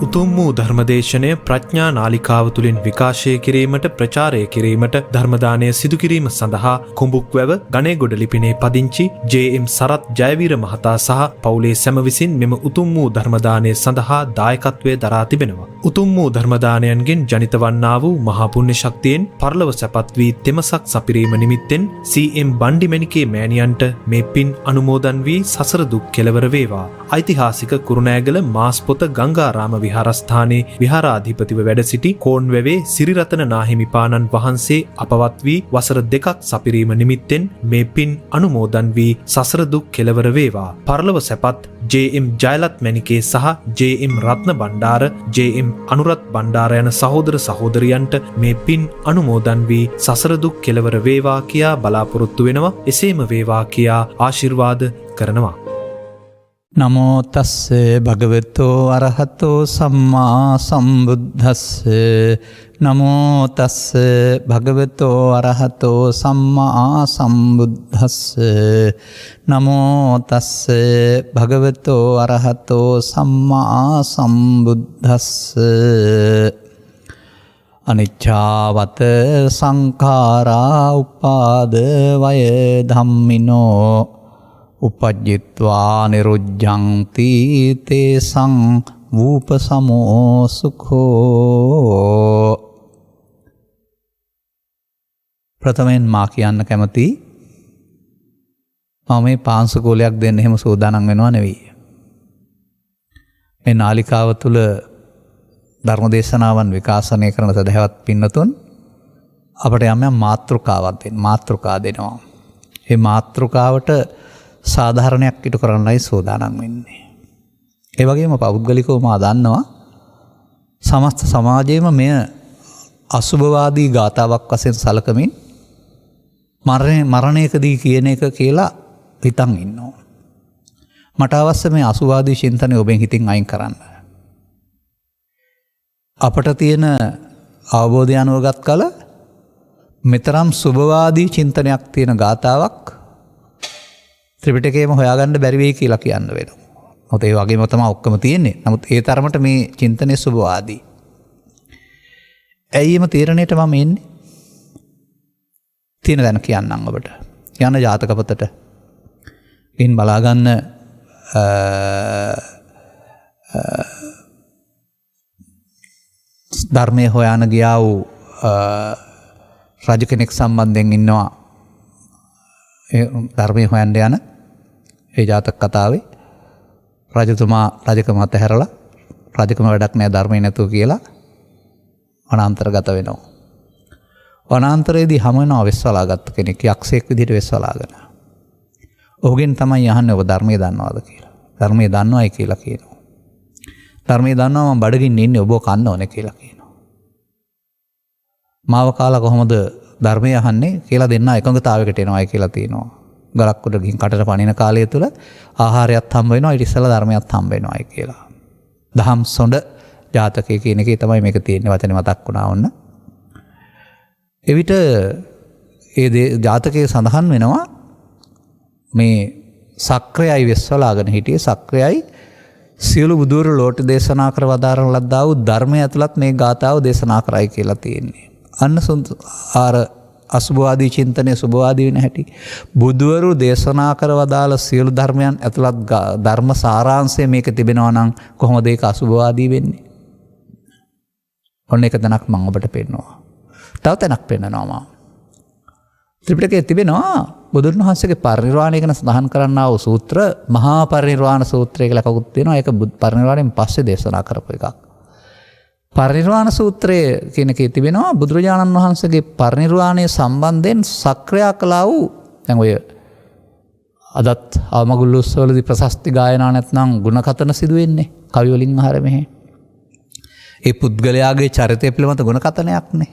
උතුම් වූ ධර්මදේශනය ප්‍රඥා නාලිකාව තුළින් විකාශය කිරීමට ප්‍රචාරය කිරීමට ධර්මදානය සිදු කිරීම සඳහා කුඹුක්වැව ගණේගොඩ ලිපිනේ පදිංචි ජේ.එම්. සරත් ජයවීර මහතා සහ පවුලේ සැම විසින් මෙම උතුම් වූ ධර්මදානය සඳහා දායකත්වය දරා තිබෙනවා. උතුම් වූ ධර්මදානයන්ගෙන් ජනිත වන්නා වූ මහා පුණ්‍ය ශක්තියෙන් පරලොව සැපත් වී තෙමසක් සපිරීම නිමිත්තෙන් සී.එම්. බණ්ඩිමැණිකේ මෑණියන්ට මේ පින් අනුමෝදන් වී සසර දුක් කෙලවර වේවා. ඓතිහාසික කුරුණෑගල මාස්පොත ගංගාරාම විහාරස්ථානයේ විහාරාධිපතිව වැඩ සිටි කෝන්වැවේ සිරිරතන නාහිමිපාණන් වහන්සේ අපවත් වී වසර 2ක් සපිරීම නිමිත්තෙන් මේ පින් අනුමෝදන් වී සසර දුක් කෙලවර වේවා. පරලොව සැපත් ජේ.එම්. ජයලත් මැණිකේ සහ ජේ.එම්. රත්න බණ්ඩාර, ජේ.එම්. අනුරත් බණ්ඩාර යන සහෝදර සහෝදරියන්ට මේ පින් අනුමෝදන් වී සසර දුක් කෙලවර වේවා කියා බලාපොරොත්තු වෙනවා. එසේම වේවා කියා ආශිර්වාද කරනවා. නමෝ තස්ස භගවතෝ අරහතෝ සම්මා සම්බුද්දස්ස. නමෝ තස්ස භගවතෝ අරහතෝ සම්මා සම්බුද්දස්ස. නමෝ තස්ස භගවතෝ අරහතෝ සම්මා සම්බුද්දස්ස. අනිච්ඡාවත සංඛාරා උපාද වය ධම්මිනෝ උපජ්ජිත්වා නිරුද්ධಂತಿ තේසං වූපසමෝ සුඛෝ. ප්‍රථමයෙන් මා කියන්න කැමති මම මේ පාංශුකෝලයක් දෙන්න එහෙම සූදානම් වෙනව නෙවෙයි. මේ නාලිකාව තුළ ධර්මදේශනාවන් විකාශනය කරන සදහවත් පින්නතුන් අපට යම් මාතෘකා දෙනවා. මේ මාතෘකාවට සාධාරණයක් ඉටු කරන්නයි සූදානම් වෙන්නේ. ඒ වගේම පෞද්ගලිකව මා දන්නවා සමස්ත සමාජයේම මෙය අසුභවාදී ගාථාවක් වශයෙන් සලකමින් මරණයකදී කියන එක කියලා හිතන් ඉන්නවා. මට අවශ්‍ය මේ අසුභවාදී චින්තනය ඔබෙන් හිතින් අයින් කරන්න. අපට තියෙන අවබෝධය අනුව ගත් කල මෙතරම් සුභවාදී චින්තනයක් තියෙන ගාථාවක් ත්‍රිපිටකයේම හොයාගන්න බැරි වෙයි කියලා කියන්න වෙනවා. මොකද ඒ වගේම තමයි ඔක්කොම තියෙන්නේ. නමුත් ඒ තරමට මේ චින්තනය සුභවාදී. ඇයිම තීරණයට මම එන්නේ? තියෙන දැන කියන්නම් ඔබට. යන ජාතක පොතට. ඉන් බලාගන්න ධර්මයේ හොයාන ගියා වූ රජ කෙනෙක් සම්බන්ධයෙන් ඉන්නවා. ධර්මයේ හොයන්න යන ඒ ජාතක කතාවේ රජතුමා රජකම අතහැරලා රජකම වැඩක් නෑ ධර්මයේ නැතුව කියලා වනාන්තරගත වෙනවා. වනාන්තරයේදී හමු වෙනවා වෙස්වලාගත් කෙනෙක් යක්ෂයෙක් විදිහට වෙස්වලාගෙන. ඔහුගෙන් තමයි අහන්නේ ඔබ ධර්මයේ දන්නවද කියලා. ධර්මයේ දන්නවයි කියලා කියනවා. ධර්මයේ දන්නවා මම බඩගින්න ඉන්නේ ඔබ කන්න ඕනේ කියලා කියනවා. මාව කාලා කොහොමද ධර්මය අහන්නේ කියලා දෙන්න එකඟතාවයකට එනවායි කියලා තියෙනවා. ගලක් උඩ ගිහින් කටට පනින කාලය තුල ආහාරයත් හම්බ වෙනවා ඊට ඉස්සෙල්ලා ධර්මයත් හම්බ වෙනවායි කියලා. දහම් සොඬ ජාතකයේ කියන එකේ තමයි මේක තියෙන්නේ වචනේ මතක් වුණා වොන්න. එවිට ඒ ජාතකයේ සඳහන් වෙනවා මේ සක්‍රයයි වෙස්වලාගෙන හිටියේ සක්‍රයයි සියලු බුදුවරු ලෝට දේශනා කර වදාරන ලද්දා වූ ධර්මය ඇතුළත් මේ ගාථාව දේශනා කරයි කියලා තියෙන්නේ. අන්න ආර අසුභවාදී චින්තනය සුභවාදී වෙන හැටි. බුදුවරු දේශනා කර වදාළ සියලු ධර්මයන් ඇතුළත් ධර්ම සාරාංශය මේක තිබෙනවා නම් කොහොමද ඒක අසුභවාදී වෙන්නේ? ඔන්න එක තැනක් මම ඔබට පෙන්නනවා. තව තැනක් පෙන්නනවා මම. ත්‍රිපිටකයේ තිබෙනවා බුදුන් වහන්සේගේ පරිනිර්වාණය ගැන සඳහන් කරන්නා වූ සූත්‍ර මහා පරිනිර්වාණ සූත්‍රය කියලා එකකුත් තියෙනවා. ඒක පරිනිර්වාණයෙන් පස්සේ දේශනා කරපු එකක්. පරිනිර්වාණ සූත්‍රයේ කියන එකේ තිබෙනවා බුදුරජාණන් වහන්සේගේ පරිනිර්වාණය සම්බන්ධයෙන් සක්‍රියා කළා වූ දැන් ඔය අදත් අවමගුල් උත්සවවලදී ප්‍රශස්ති ගායනා නැත්නම් ගුණකථන සිදු වෙන්නේ කවි වලින් අහර මෙහෙ. ඒ පුද්ගලයාගේ චරිතය පිළිබඳ ගුණකථනයක් නේ.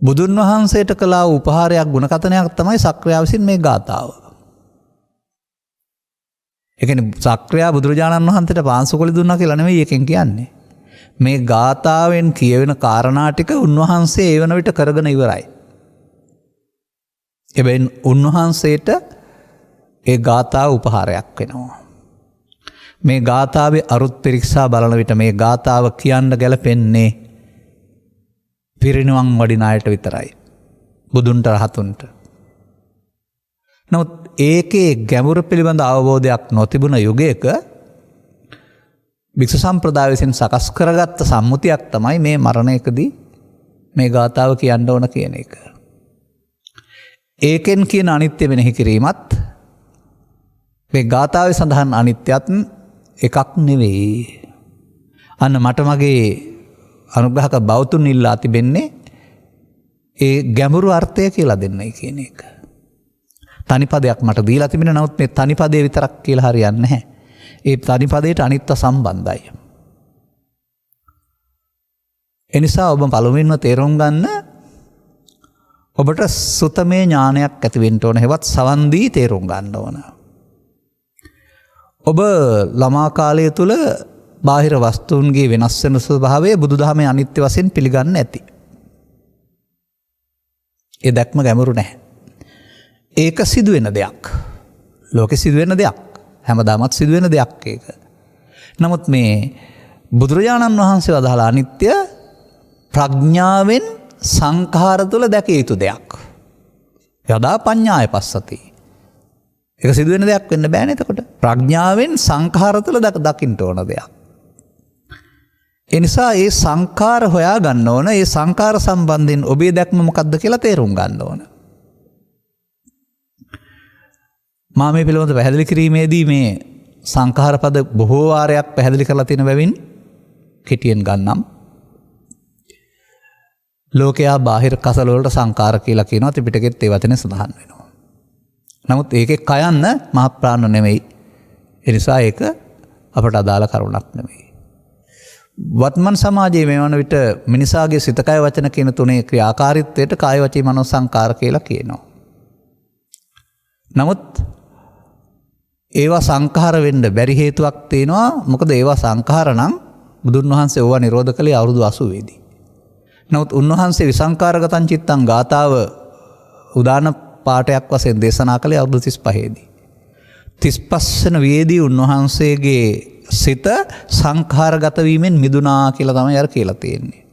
බුදුන් වහන්සේට කළා වූ උපහාරයක් ගුණකථනයක් තමයි සක්‍රියා විසින් මේ ගාථාව. ඒ කියන්නේ සක්‍රියා බුදුරජාණන් වහන්සේට පාංශුකොළි දුන්නා කියලා නෙවෙයි එකෙන් කියන්නේ. මේ ගාථාවෙන් කියවෙන කාරණා ටික උන්වහන්සේ ඒ වන විට කරගෙන ඉවරයි. එබැවින් උන්වහන්සේට ඒ ගාථාව උපහාරයක් වෙනවා. මේ ගාථාවේ අරුත් පිරික්සා බලන විට මේ ගාථාව කියන්න ගැලපෙන්නේ පිරිනිවන් වඩින අයට විතරයි. බුදුන්ට රහතුන්ට. නමුත් ඒකේ ගැඹුර පිළිබඳ අවබෝධයක් නොතිබුණ යුගයක භික්ෂු සම්ප්‍රදාය විසින් සකස් කරගත්ත සම්මුතියක් තමයි මේ මරණයකදී මේ ගාථාව කියන්න ඕන කියන එක. ඒකෙන් කියන අනිත්‍ය මෙනෙහි කිරීමත් මේ ගාථාවේ සඳහන් අනිත්‍යත් එකක් නෙවෙයි. අන්න මට මගේ අනුග්‍රහක බෞතුන් ඉල්ලා තිබෙන්නේ ඒ ගැඹුරු අර්ථය කියලා දෙන්නයි කියන එක. තනිපදයක් මට දීලා තිබෙන නමුත් මේ තනිපදේ විතරක් කියලා හරියන්නේ නැහැ. ඒ තනිපදයට අනිත්‍ය සම්බන්ධයි. එනිසා ඔබ පළමුවෙන්ම තේරුම් ගන්න ඔබට සුතමේ ඥානයක් ඇති වෙන්න ඕන. හෙවත් සවන් දී තේරුම් ගන්න ඕන. ඔබ ළමා කාලය තුල බාහිර වස්තුන්ගේ වෙනස් වෙන ස්වභාවය බුදුදහමේ අනිත්‍ය වශයෙන් පිළිගන්න ඇති. ඒ දැක්ම ගැඹුරු නැහැ. ඒක සිදුවෙන දෙයක්. ලෝකෙ සිදුවෙන දෙයක්. හැමදාමත් සිදුවෙන දෙයක් ඒක. නමුත් මේ බුදුරජාණන් වහන්සේ වදාළ අනිත්‍ය ප්‍රඥාවෙන් සංඛාර තුළ දැකිය යුතු දෙයක්. යදා පඤ්ඤාය පස්සති. ඒක සිදුවෙන දෙයක් වෙන්න බෑනේ එතකොට. ප්‍රඥාවෙන් සංඛාර තුළ දකින්න ඕන දෙයක්. ඒ නිසා ඒ සංඛාර හොයා ගන්න ඕන. ඒ සංඛාර සම්බන්ධයෙන් ඔබේ දැක්ම මොකක්ද කියලා තේරුම් ගන්න ඕන. මා මේ පිළිබඳව පැහැදිලි කිරීමේදී මේ සංඛාර පද බොහෝ වාරයක් පැහැදිලි කරලා තියෙන බැවින් කෙටියෙන් ගන්නම්. ලෝකයා බාහිර කසල වලට සංඛාර කියලා කියනවා. ත්‍රිපිටකෙත් ඒ වචනේ සඳහන් වෙනවා. නමුත් ඒකේ කයන්න මහ ප්‍රාණ නෙමෙයි. ඒ නිසා ඒක අපට අදාළ කරුණක් නෙමෙයි. වත්මන් සමාජයේ මේ වන විට මිනිසාගේ සිත කය වචන කියන තුනේ ක්‍රියාකාරීත්වයට කාය වචී මනෝ සංකාර කියලා කියනවා. නමුත් ඒවා සංඛාර වෙන්න බැරි හේතුවක් තියෙනවා. මොකද ඒවා සංඛාර නම් බුදුන් වහන්සේ ඕවා නිරෝධ කළේ අවුරුදු 80 දී. නමුත් උන්වහන්සේ විසංකාරගතං චිත්තං ගාථාව උදාන පාඨයක් වශයෙන් දේශනා කළේ අවුරුදු 35 දී. 35 වෙනි වියේදී උන්වහන්සේගේ සිත සංඛාරගත වීමෙන් මිදුණා කියලා තමයි අර කියලා තියෙන්නේ.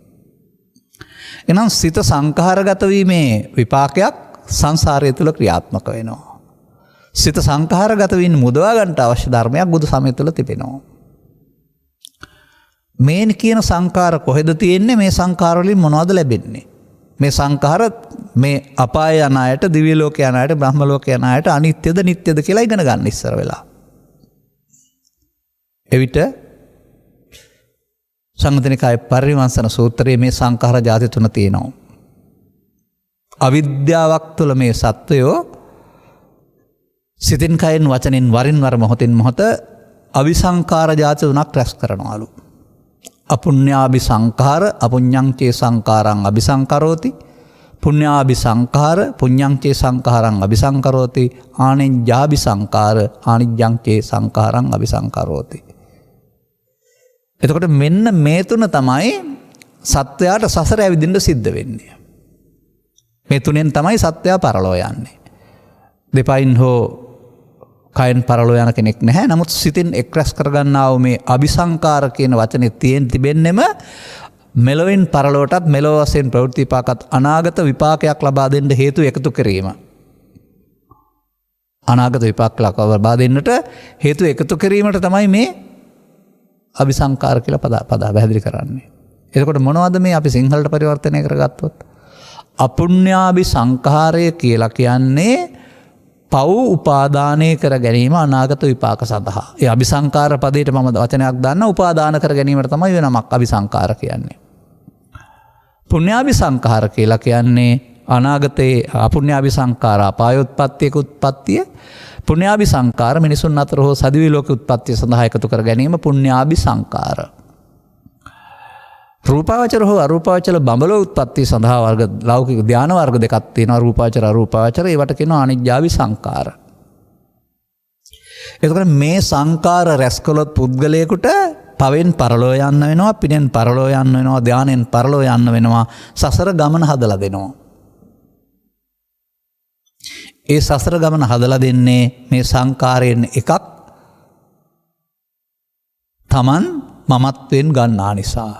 එහෙනම් සිත සංඛාරගත වීමේ විපාකයක් සංසාරය තුල ක්‍රියාත්මක වෙනවා. සිත සංඛාරගත වීම මුදවා ගන්නට අවශ්‍ය ධර්මයක් බුදු සමය තුළ තිබෙනවා. මේ කියන සංඛාර කොහෙද තියෙන්නේ? මේ සංඛාර වලින් මොනවද ලැබෙන්නේ? මේ සංඛාර මේ අපාය යන අයට, දිව්‍ය ලෝක යන අයට, බ්‍රහ්ම ලෝක යන අයට අනිත්‍යද නිට්ටයද කියලා ඉගෙන ගන්න ඉස්සර වෙලා. එවිට සංගතනිකායේ පරිවංශන සූත්‍රයේ මේ සංඛාර ಜಾති තුන තියෙනවා. අවිද්‍යාවක් තුළ මේ සත්වයෝ සිතින් කයෙන් වචනෙන් වරින් වර මොහොතින් මොහොත අවිසංකාර ජාති තුනක් රැස් කරනවලු. අපුඤ්ඤාභි සංඛාර අපුඤ්ඤං චේ සංඛාරං අபிසංකරෝති. පුඤ්ඤාභි සංඛාර පුඤ්ඤං චේ සංඛාරං අபிසංකරෝති. ආනිඤ්ඤාභි සංඛාර ආනිඤ්ඤං චේ සංඛාරං අபிසංකරෝති. එතකොට මෙන්න මේ තුන තමයි සත්වයාට සසර ඇවිදින්න සිද්ධ වෙන්නේ. මේ තුනෙන් තමයි සත්වයා පරලෝ යන්නේ. දෙපයින් හෝ කයෙන් පරලෝ යන කෙනෙක් නැහැ. නමුත් සිතින් එක් රැස් කරගන්නා වූ මේ අபிසංකාර කියන වචනේ තියෙන තිබෙන්නෙම මෙලොවින් පරලෝටත් මෙලොව වශයෙන් ප්‍රවෘත්ති විපාකත් අනාගත විපාකයක් ලබා දෙන්න හේතු එකතු කිරීම. අනාගත විපාක ලබා දෙන්නට හේතු එකතු කිරීමට තමයි මේ අபிසංකාර කියලා පද පැහැදිලි කරන්නේ. එතකොට මොනවද මේ අපි සිංහලට පරිවර්තනය කරගත්තොත්? අපුඤ්ඤාභි සංඛාරය කියලා කියන්නේ පව් උපාදානය කර ගැනීම අනාගත විපාක සඳහා. ඒ අபிසංකාර පදයට මම වචනයක් දාන්න උපාදාන කර ගැනීමට තමයි වෙන නමක් අபிසංකාර කියන්නේ. පුඤ්ඤාභි සංඛාර කියලා කියන්නේ අනාගතයේ අපුඤ්ඤාභි සංඛාර අපායෝත්පත්තියක උත්පත්තිය. පුඤ්ඤාභි සංඛාර මිනිසුන් අතර හෝ සදිවි ලෝක උත්පත්තිය සඳහා එකතු කර ගැනීම පුඤ්ඤාභි සංඛාර. රූපාවචර හෝ අරූපාවචර බඹලෝ උත්පත්ති සඳහා වර්ග ලෞකික ධාන වර්ග දෙකක් තියෙනවා. රූපාවචර අරූපාවචර. ඒවට කියනවා අනිජ්ජාවි සංඛාර. එතකොට මේ සංඛාර රැස් කළොත් පුද්ගලයාට පවෙන් පරලෝ යන්න වෙනවා, පිනෙන් පරලෝ යන්න වෙනවා, ධානයෙන් පරලෝ යන්න වෙනවා. සසර ගමන හදලා දෙනවා. ඒ සසර ගමන හදලා දෙන්නේ මේ සංඛාරයෙන් එකක් තමන් මමත්වෙන් ගන්නා නිසා.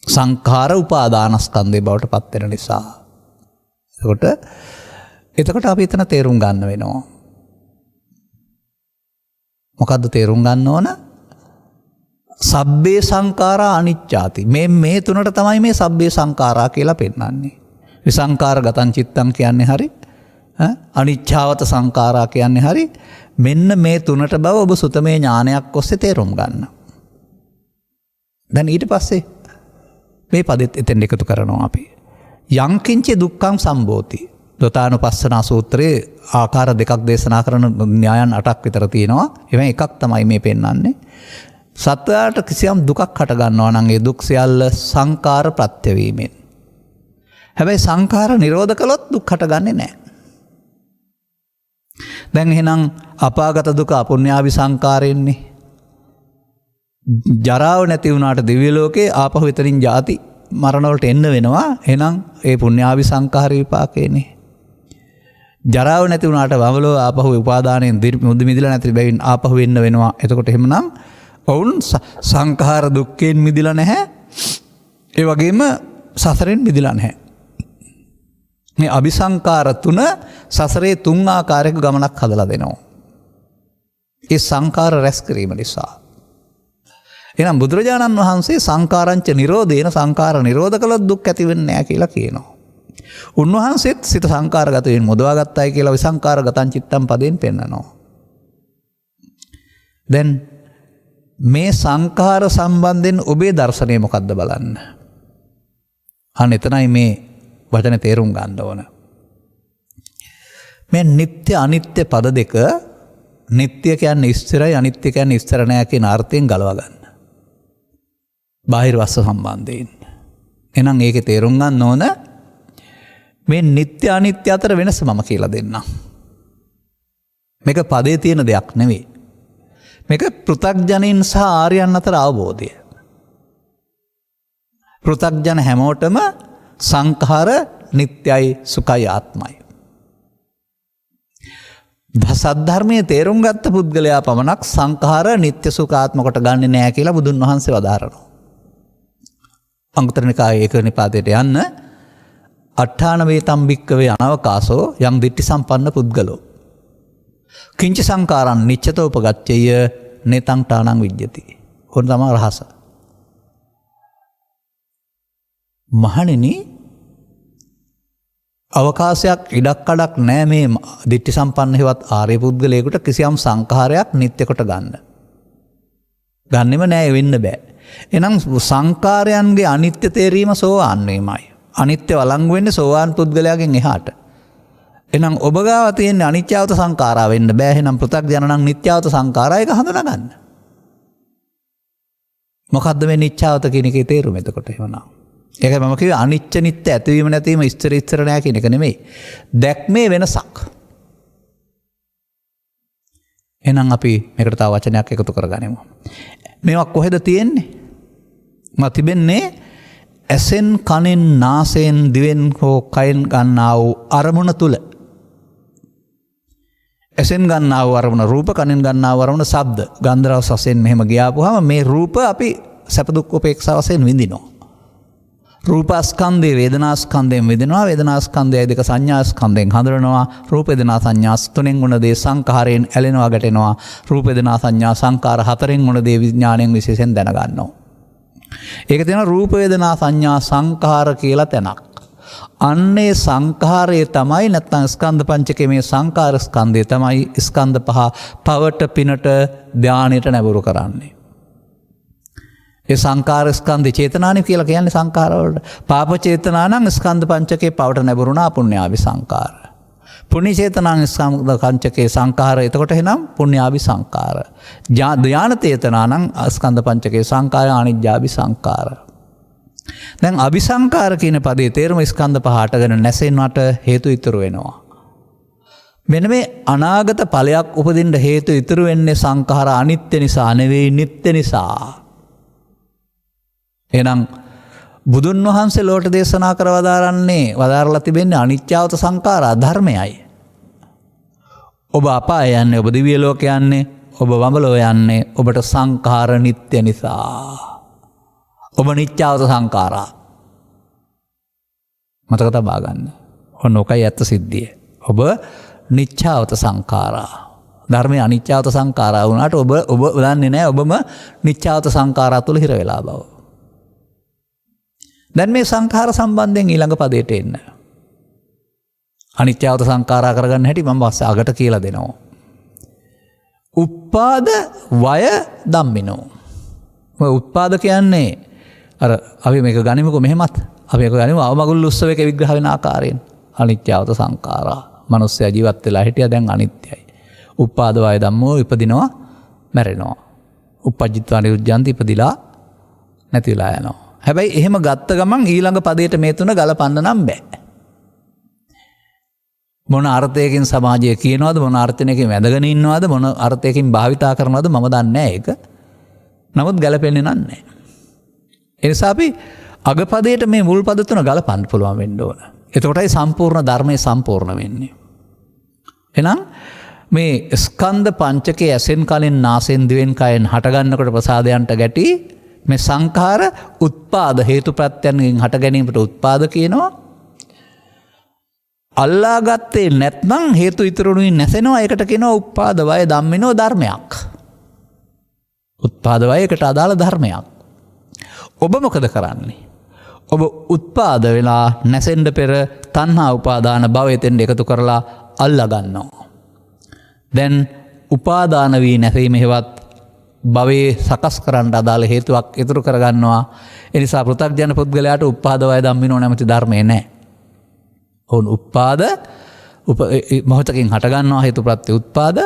සංඛාර උපාදානස්කන්ධය බවට පත්වෙන නිසා. එතකොට අපි එතන තේරුම් ගන්න වෙනවා. මොකද්ද තේරුම් ගන්න ඕන? සබ්බේ සංඛාරා අනිච්චාති. මේ තුනට තමයි මේ සබ්බේ සංඛාරා කියලා පෙන්නන්නේ. විසංඛාර ගතං චිත්තං කියන්නේ හරි. අනිච්ඡාවත සංඛාරා කියන්නේ හරි. මෙන්න මේ තුනට බව ඔබ සුතමේ ඥානයක් ඔස්සේ තේරුම් ගන්න. දැන් ඊට පස්සේ මේ පදෙත් එතෙන් එකතු කරනවා අපි. යංකින්ච දුක්ඛං සම්බෝති. දොතානුපස්සනා සූත්‍රයේ ආකාර දෙකක් දේශනා කරන න්‍යායන් 8ක් විතර තියෙනවා. එවෙන් එකක් තමයි මේ පෙන්වන්නේ. සත්වයාට කිසියම් දුකක් හට ගන්නවා නම් ඒ දුක් සියල්ල සංකාර ප්‍රත්‍ය වීමෙන්. හැබැයි සංකාර නිරෝධ කළොත් දුක් හටගන්නේ නැහැ. දැන් එහෙනම් අපාගත දුක අපුඤ්ඤාවි සංකාරයෙන්නේ. ජරාව නැති වුණාට දිව්‍ය ලෝකේ ආපහු එතනින් ජාති මරණ වලට එන්න වෙනවා. එහෙනම් ඒ පුඤ්ඤාවි සංකාර විපාකේනේ. ජරාව නැති වුණාට වමලෝ ආපහු උපාදානයෙන් මුදු මිදිලා නැති බැවින් ආපහු එන්න වෙනවා. එතකොට එහෙමනම් ඔවුන් සංඛාර දුක්ඛයෙන් මිදිලා නැහැ. ඒ වගේම සසරෙන් මිදිලා නැහැ. මේ අபிසංකාර තුන සසරේ තුන් ආකාරයක ගමනක් හදලා දෙනවා. ඒ සංඛාර රැස් කිරීම නිසා. එහෙනම් බුදුරජාණන් වහන්සේ සංඛාරංච නිරෝධේන සංඛාර නිරෝධ කළොත් දුක් ඇති වෙන්නේ නැහැ කියලා කියනවා. උන්වහන්සේත් සිත සංඛාරගත වෙන මොදවා ගත්තයි කියලා විසංඛාර ගතං චිත්තං පදයෙන් පෙන්නනවා. දැන් මේ සංඛාර සම්බන්ධයෙන් ඔබේ දර්ශනය මොකක්ද බලන්න. අන්න එතනයි මේ වචන තේරුම් ගන්න ඕන. මේ නিত্য අනිත්‍ය පද දෙක නিত্য කියන්නේ ස්ථිරයි අනිත්‍ය කියන්නේ ස්ථිර නැහැ කියන අර්ථයෙන් ගලව ගන්න. බාහිර වස්තු සම්බන්ධයෙන්. එහෙනම් ඒකේ තේරුම් ගන්න ඕන මේ නিত্য අනිත්‍ය අතර වෙනස මම කියලා දෙන්නම්. මේක පදේ තියෙන දෙයක් නෙවෙයි. මේක පෘථග්ජනයින් සහ ආර්යයන් අතර අවබෝධය. පෘථග්ජන හැමෝටම සංඛාර නිට්ටයයි සුඛයි ආත්මයි. සද්ධර්මයේ තේරුම් ගත්ත පුද්ගලයා පමණක් සංඛාර නිට්ටය සුඛ ආත්ම කොට ගන්නෙ නෑ කියලා බුදුන් වහන්සේ වදාරනවා. අංගුත්තර නිකායේ ඒක නිපාතයට යන්න අට්ඨාන වේතම් භික්කවේ අනවකාසෝ යම් දිට්ඨි සම්පන්න පුද්ගලෝ කිංච සංකාරං නිච්ඡතෝපගච්ඡය නේතං ඨානං විජ්ජති. ඕන තමයි රහස. මහණෙනි අවකාශයක් ඉඩක් කඩක් නෑ මේ දිට්ඨි සම්පන්න හේවත් ආර්ය පුද්ගලයෙකුට කිසියම් සංඛාරයක් නිත්‍ය කොට ගන්න. ගන්නෙම නෑ වෙන්න බෑ. එහෙනම් සංඛාරයන්ගේ අනිත්‍ය තේරීම සෝවාන් වීමයි. අනිත්‍ය වළංගු වෙන්නේ සෝවාන් පුද්ගලයාගෙන් එහාට. එහෙනම් ඔබ ගාව තියෙන අනිත්‍යවත සංඛාරා වෙන්න බෑ. එහෙනම් පෘථග්ජන නම් නිත්‍යවත සංඛාරා එක හඳුනා ගන්න. මොකද්ද මේ නිත්‍යවත කියන එකේ තේරුම එතකොට එහෙමනම්? ඒකයි මම කිව්වේ අනිත්‍ය නිත්‍ය ඇතිවීම නැතිවීම ස්ථිර නෑ කියන එක නෙමෙයි. දැක්මේ වෙනසක්. එහෙනම් අපි මේකට තව වචනයක් එකතු කරගනිමු. මේවා කොහෙද තියෙන්නේ? මා තිබෙන්නේ ඇසෙන් කනෙන් නාසයෙන් දිවෙන් හෝ කයෙන් ගන්නා වූ අරමුණ තුල. ඇසෙන් ගන්නා වූ අරමුණ රූප, කනෙන් ගන්නා වූ අරමුණ ශබ්ද, ගන්ධ රස වශයෙන් මෙහෙම ගියාපුවාම මේ රූප අපි සැප දුක් උපේක්ෂා වශයෙන් විඳිනවා. රූපස්කන්ධේ වේදනාස්කන්ධයෙන් විඳිනවා. වේදනාස්කන්ධයයි දෙක සංඥාස්කන්ධයෙන් හඳුනනවා. රූප වේදනා සංඥා තුනෙන් වුණ දේ සංඛාරයෙන් ඇලෙනවා ගැටෙනවා. රූප වේදනා සංඥා සංඛාර හතරෙන් වුණ දේ විඥාණයෙන් විශේෂයෙන් දැනගන්නවා. ඒක තියෙන රූප වේදනා සංඥා සංඛාර කියලා තැනක්. අන්නේ සංඛාරය තමයි නැත්නම් ස්කන්ධ පංචකයේ මේ සංඛාර ස්කන්ධය තමයි ස්කන්ධ පහ පවට පිනට ධානයට නැඹුරු කරන්නේ. ඒ සංඛාර ස්කන්ධ චේතනානි කියලා කියන්නේ සංඛාර වලට. පාප චේතනා නම් ස්කන්ධ පංචකේ පවට නැඹුරුණා පුණ්‍යාවි සංඛාර. පුණ්‍ය චේතනාන් ස්කන්ධ පංචකේ සංඛාර එතකොට එනම් පුණ්‍යාවි සංඛාර. ධාන චේතනා නම් ස්කන්ධ පංචකේ සංඛාර අනිජ්ජාවි සංඛාර. දැන් අபிසංඛාර කියන පදේ තේරුම ස්කන්ධ පහ හටගෙන නැසෙන්නට හේතු ඉතුරු වෙනවා. මෙන්න මේ අනාගත ඵලයක් උපදින්න හේතු ඉතුරු වෙන්නේ සංඛාර අනිත්‍ය නිසා නෙවෙයි නිට්ටය නිසා. එහෙනම් බුදුන් වහන්සේ ලෝට දේශනා කර වදාරලා තිබෙන්නේ අනිත්‍යවත සංඛාරා ධර්මයයි. ඔබ අපාය යන්නේ, ඔබ දිව්‍ය ලෝක යන්නේ, ඔබ වඹලෝ යන්නේ ඔබට සංඛාර නිත්‍ය නිසා. ඔබ නිච්ඡාවත සංඛාරා. මතක තබා ගන්න. ඔන්න ඔකයි ඇත්ත සිද්ධිය. ඔබ නිච්ඡාවත සංඛාරා. ධර්මයේ අනිච්ඡාවත සංඛාරා වුණාට ඔබ දන්නේ නැහැ ඔබම නිච්ඡාවත සංඛාරා තුල හිර වෙලා බව. දැන් මේ සංඛාර සම්බන්ධයෙන් ඊළඟ පදයට එන්න. අනිත්‍යවත සංඛාරා කරගන්න හැටි මම පස්සේ අගට කියලා දෙනවා. උප්පාද වය ධම්මිනෝ. ඔය උත්පාද කියන්නේ අර අපි මේක ගනිමුකෝ මෙහෙමත්. අපි මේක ගනිමු අවමගුල් උත්සවයක විග්‍රහ වෙන ආකාරයෙන්. අනිත්‍යවත සංඛාරා. මිනිස්සයා ජීවත් වෙලා හිටියා දැන් අනිත්‍යයි. උප්පාද වය ධම්මෝ ඉපදිනවා මැරෙනවා. උපජ්ජිත්වා නිරුද්ධාන්ති ඉපදිලා නැති වෙලා යනවා. හැබැයි එහෙම ගත්ත ගමන් ඊළඟ පදයට මේ තුන ගලපන්න නම් බෑ. මොන අර්ථයකින් සමාජය කියනවද මොන අර්ථයකින් වැදගෙන ඉන්නවද මොන අර්ථයකින් භාවිතා කරනවද මම දන්නේ නැහැ ඒක. නමුත් ගැලපෙන්නේ නැහැ. ඒ නිසා අපි අගපදයට මේ මුල් පද තුන ගලපන්න පුළුවන් වෙන්න ඕන. එතකොටයි සම්පූර්ණ ධර්මයේ සම්පූර්ණ වෙන්නේ. එහෙනම් මේ ස්කන්ධ පංචකයේ ඇසෙන් කලින් නාසෙන් දිවෙන් කයෙන් හටගන්නකොට ප්‍රසාදයන්ට ගැටි මේ සංඛාර උත්පාද හේතුප්‍රත්‍යයෙන් හට ගැනීමට උත්පාද කියනවා. අල්ලාගත්තේ නැත්නම් හේතු ඉතුරුනුයි නැසෙනවා. ඒකට කියනවා උප්පාද වය ධම්මිනෝ ධර්මයක්. උත්පාද වයකට අදාළ ධර්මයක්. ඔබ මොකද කරන්නේ? ඔබ උත්පාද වෙලා නැසෙන්න පෙර තණ්හා උපාදාන භවයෙන් එකතු කරලා අල්ලා ගන්නවා. දැන් උපාදාන වී නැසීම හේවත් භවයේ සකස් කරන්න අදාළ හේතුවක් ඉතුරු කරගන්නවා. ඒ නිසා පෘථග්ජන පුද්ගලයාට උප්පාද වය ධම්මිනෝ නැමැති ධර්මයේ නැහැ. ඔවුන් උත්පාද මොහොතකින් හටගන්නවා හේතුප්‍රත්‍ය උත්පාද.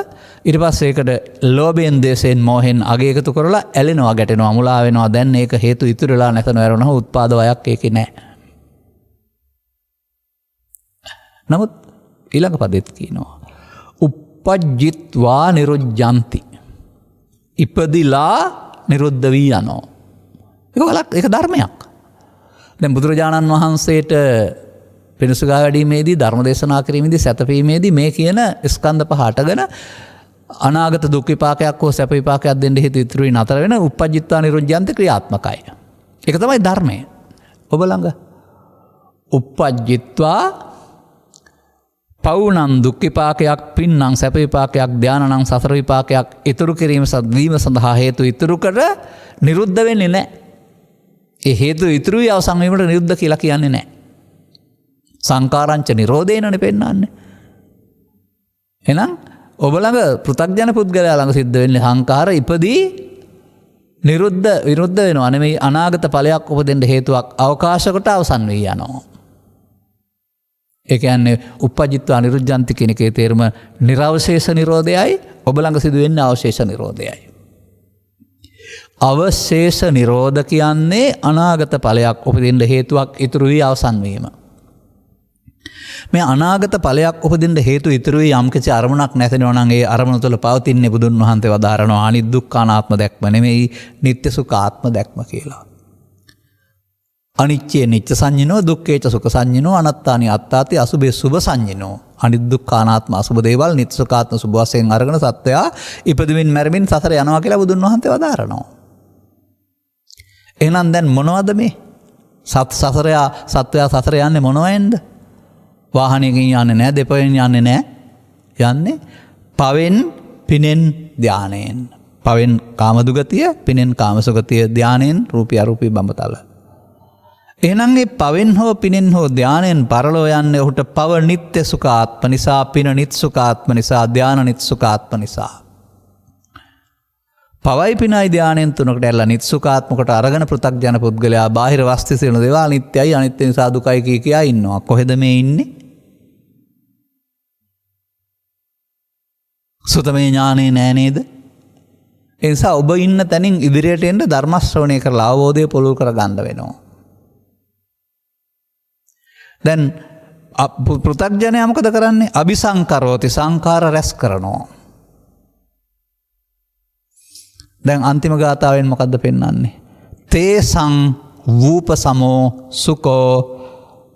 ඊට පස්සේ ඒකට ලෝභයෙන් දේශයෙන් මෝහෙන් අගය එකතු කරලා ඇලෙනවා ගැටෙනවා මුලා වෙනවා. දැන් ඒක හේතු ඉතුරු වෙලා නැතන වැරෙනවා. උත්පාද වයක් ඒකේ නැහැ. නමුත් ඊළඟ පදෙත් කියනවා උපජ්ජිත්වා නිරුද්ධಂತಿ. ඉපදිලා නිරුද්ධ වී යනවා. ඒක ධර්මයක්. දැන් බුදුරජාණන් වහන්සේට පිණිසුගා වැඩීමේදී ධර්ම දේශනා කිරීමේදී සැතපීමේදී මේ කියන ස්කන්ධ පහ හටගෙන අනාගත දුක් විපාකයක් හෝ සැප විපාකයක් දෙන්න හේතු ඉතුරු වෙන අතර වෙන උපජ්ජිත්වා නිරුද්ධಂತಿ ක්‍රියාත්මකයි. ඒක තමයි ධර්මය. ඔබ ළඟ උපජ්ජිත්වා පවුනම් දුක් විපාකයක් පින්නම් සැප විපාකයක් ධානනම් සතර විපාකයක් ඉතුරු කිරීම සද්වීම සඳහා හේතු ඉතුරු කර නිරුද්ධ වෙන්නේ නැහැ. ඒ හේතු ඉතුරුයි අවසන් වීමට නිරුද්ධ කියලා කියන්නේ නැහැ. සංකාරංච නිරෝධේනනේ පෙන්නන්නේ. එහෙනම් ඔබ ළඟ පෘථග්ජන පුද්ගලයා ළඟ සිද්ධ වෙන්නේ සංකාර ඉපදී විරුද්ධ වෙනවා. නෙමෙයි අනාගත ඵලයක් උපදින්න හේතුවක් අවකාශ කොට අවසන් වී යනවා. ඒ කියන්නේ උපජ්ජිත්වා නිරුද්ධಂತಿ කියන එකේ තේරුම නිර්වශේෂ නිරෝධයයි ඔබ ළඟ සිදු වෙන්නේ අවශේෂ නිරෝධයයි. අවශේෂ නිරෝධ කියන්නේ අනාගත ඵලයක් උපදින්න හේතුවක් ඉතුරු වී අවසන් වීම. මේ අනාගත ඵලයක් උපදින්න හේතු ඉතුරු වී යම් කිසි අරමුණක් නැතිනවා නම් ඒ අරමුණ තුළ පවතින්නේ බුදුන් වහන්සේ වදාරනවා අනිදුක්ඛානාත්ම දැක්ම නෙමෙයි නිත්‍ය සුඛාත්ම දැක්ම කියලා. අනිච්චේ නිච්ච සංඤිනෝ දුක්ඛේච සුඛ සංඤිනෝ අනත්තානි අත්තාති අසුභේ සුභ සංඤිනෝ. අනිදුක්ඛානාත්ම අසුභ දේවල් නිත්‍ය සුඛාත්ම සුභ වශයෙන් අරගෙන සත්වයා ඉපදෙමින් මැරෙමින් සසර යනවා කියලා බුදුන් වහන්සේ වදාරනවා. එහෙනම් දැන් මොනවද මේ? සත්වයා සසර යන්නේ මොනවෙන්ද? වාහනයකින් යන්නේ නැහැ, දෙපයෙන් යන්නේ නැහැ. යන්නේ පවෙන්, පිනෙන්, ධානයෙන්. පවෙන් කාමදුගතිය, පිනෙන් කාමසුගතිය, ධානයෙන් රූපී අරූපී බඹතල. එහෙනම් මේ පවෙන් හෝ පිනෙන් හෝ ධානයෙන් පරලෝ යන්නේ ඔහුට පව නිත්‍ය සුඛාත්ම නිසා, පින නිත්‍ය සුඛාත්ම නිසා, ධාන නිත්‍ය සුඛාත්ම නිසා. පවයි පිනයි ධානයෙන් තුනකට ඇල්ලා නිත්‍ය සුඛාත්මකට අරගෙන පෘථග්ජන පුද්ගලයා බාහිර වස්තු සියලු දේවල් අනිත්‍යයි අනිත්‍ය නිසා දුකයි කියා ඉන්නවා. කොහෙද මේ ඉන්නේ? සුතමේ ඥානේ නෑ නේද? ඒ නිසා ඔබ ඉන්න තැනින් ඉදිරියට එන්න ධර්ම ශ්‍රවණය කරලා අවබෝධය පොළොව කර ගන්න වෙනවා. දැන් පෘථග්ජනයා මොකද කරන්නේ? අபிසංකරෝති සංඛාර රැස් කරනවා. දැන් අන්තිම ගාථාවෙන් මොකද්ද පෙන්වන්නේ? තේසං වූප සමෝ සුකෝ.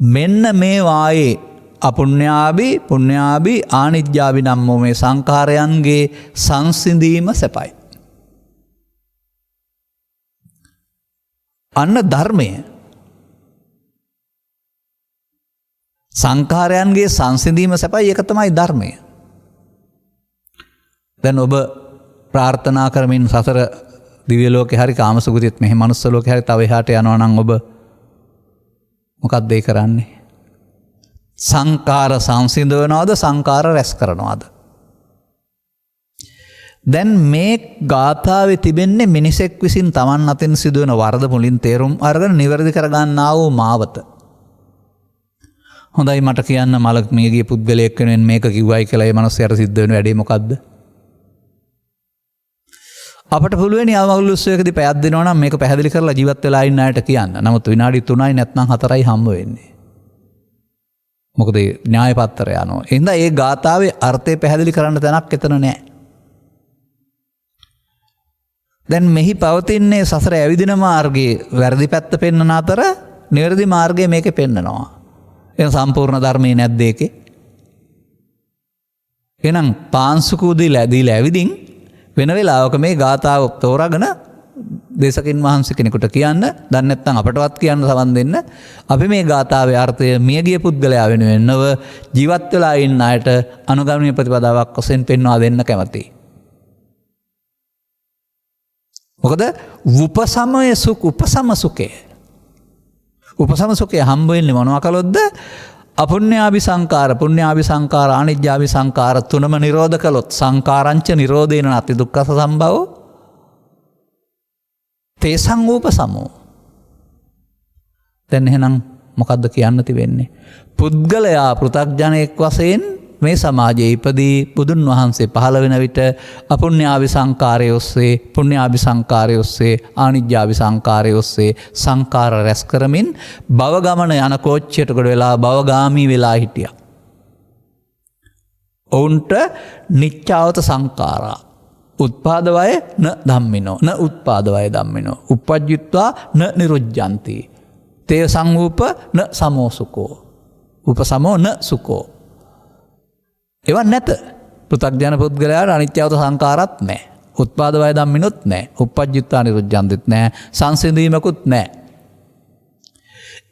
මෙන්න මේ වායේ අපුඤ්ඤාභි පුඤ්ඤාභි ආනිජ්ජාභි නම් වූ මේ සංඛාරයන්ගේ සංසිඳීම සැපයි. අන්න ධර්මය සංඛාරයන්ගේ සංසිඳීම සැපයි. ඒක තමයි ධර්මය. දැන් ඔබ ප්‍රාර්ථනා කරමින් සසර දිව්‍ය ලෝකේ හරි කාමසුගතියත් මෙහි මනුස්ස ලෝකේ හරි තව එහාට යනවා නම් ඔබ මොකක්ද ඒ කරන්නේ? සංකාර සංසිඳවනවද සංකාර රැස් කරනවද? දැන් මේ ගාථාවේ තිබෙන්නේ මිනිසෙක් විසින් Taman අතින් සිදුවන වරද මුලින් තේරුම් අරගෙන නිවැරදි කරගන්නා වූ මාවත. හොඳයි මට කියන්න මලක් මියගිය පුද්ගලයෙක් වෙනුවෙන් මේක කිව්වයි කියලා ඒ මනුස්සයාට සිද්ධ වෙන වැඩේ මොකද්ද? අපට පුළුවන් යවමගුල් උත්සවයකදී පැයක් දෙනවා නම් මේක පැහැදිලි කරලා ජීවත් වෙලා ඉන්න අයට කියන්න. නමුත් විනාඩි 3යි නැත්නම් 4යි හම්බ වෙන්නේ. මොකද න්‍යාය පත්‍රය යනවා. එහෙනම් ඒ ගාථාවේ අර්ථය පැහැදිලි කරන්න තැනක් එතන නැහැ. දැන් මෙහි පවතින්නේ සසර ඇවිදින මාර්ගයේ වැරදි පැත්ත පෙන්වන අතර නිවැරදි මාර්ගය මේකේ පෙන්නනවා. එහෙනම් සම්පූර්ණ ධර්මයේ නැද්ද ඒකේ? එහෙනම් පාංශුකූදී ලැදීලා ඇවිදින් වෙන වෙලාවක මේ ගාථාව තෝරාගෙන දේශකින් වහන්සේ කෙනෙකුට කියන්න, දැන් නැත්නම් අපටවත් කියන්න සමන් දෙන්න. අපි මේ ගාථාවේ අර්ථය මියගිය පුද්ගලයා වෙනුවෙන් නව ජීවත් වෙලා ඉන්න අයට අනුගමනීය ප්‍රතිපදාවක් වශයෙන් පෙන්වා දෙන්න කැමතියි. මොකද උපසම සුඛය හම්බ වෙන්නේ මොනවා කළොත්ද? අපුඤ්ඤාභි සංකාර, පුඤ්ඤාභි සංකාර, ආනිජ්ජාභි සංකාර තුනම නිරෝධ කළොත් සංකාරංච නිරෝධේන අති දුක්ඛ සම්භවෝ තේසං උපසමෝ. දැන් එහෙනම් මොකද්ද කියන්න තිබෙන්නේ? පුද්ගලයා පෘථග්ජනයෙක් වශයෙන් මේ සමාජයේ ඉපදී බුදුන් වහන්සේ පහළ වෙන විට අපුඤ්ඤාභි සංකාරය ඔස්සේ, පුඤ්ඤාභි සංකාරය ඔස්සේ, ආනිජ්ජාභි සංකාරය ඔස්සේ සංකාර රැස් කරමින් භව ගමන යන කෝච්චියට ගොඩ වෙලා භවගාමී වෙලා හිටියා. ඔවුන්ට නිච්ඡාවත සංකාරා උත්පාද වය න ධම්මිනෝ න උත්පාද වය ධම්මිනෝ uppajjitva න නිරුජ්ජಂತಿ තේ සංූප න සමෝසුකෝ උපසමෝ න සුකෝ. එවන් නැත. පෘථග්ජන පුද්ගලයාට අනිත්‍යවත සංකාරත් නැහැ. උත්පාද වය ධම්මිනොත් නැහැ. uppajjitva නිරුජ්ජಂತಿත් නැහැ. සංසිඳීමකුත් නැහැ.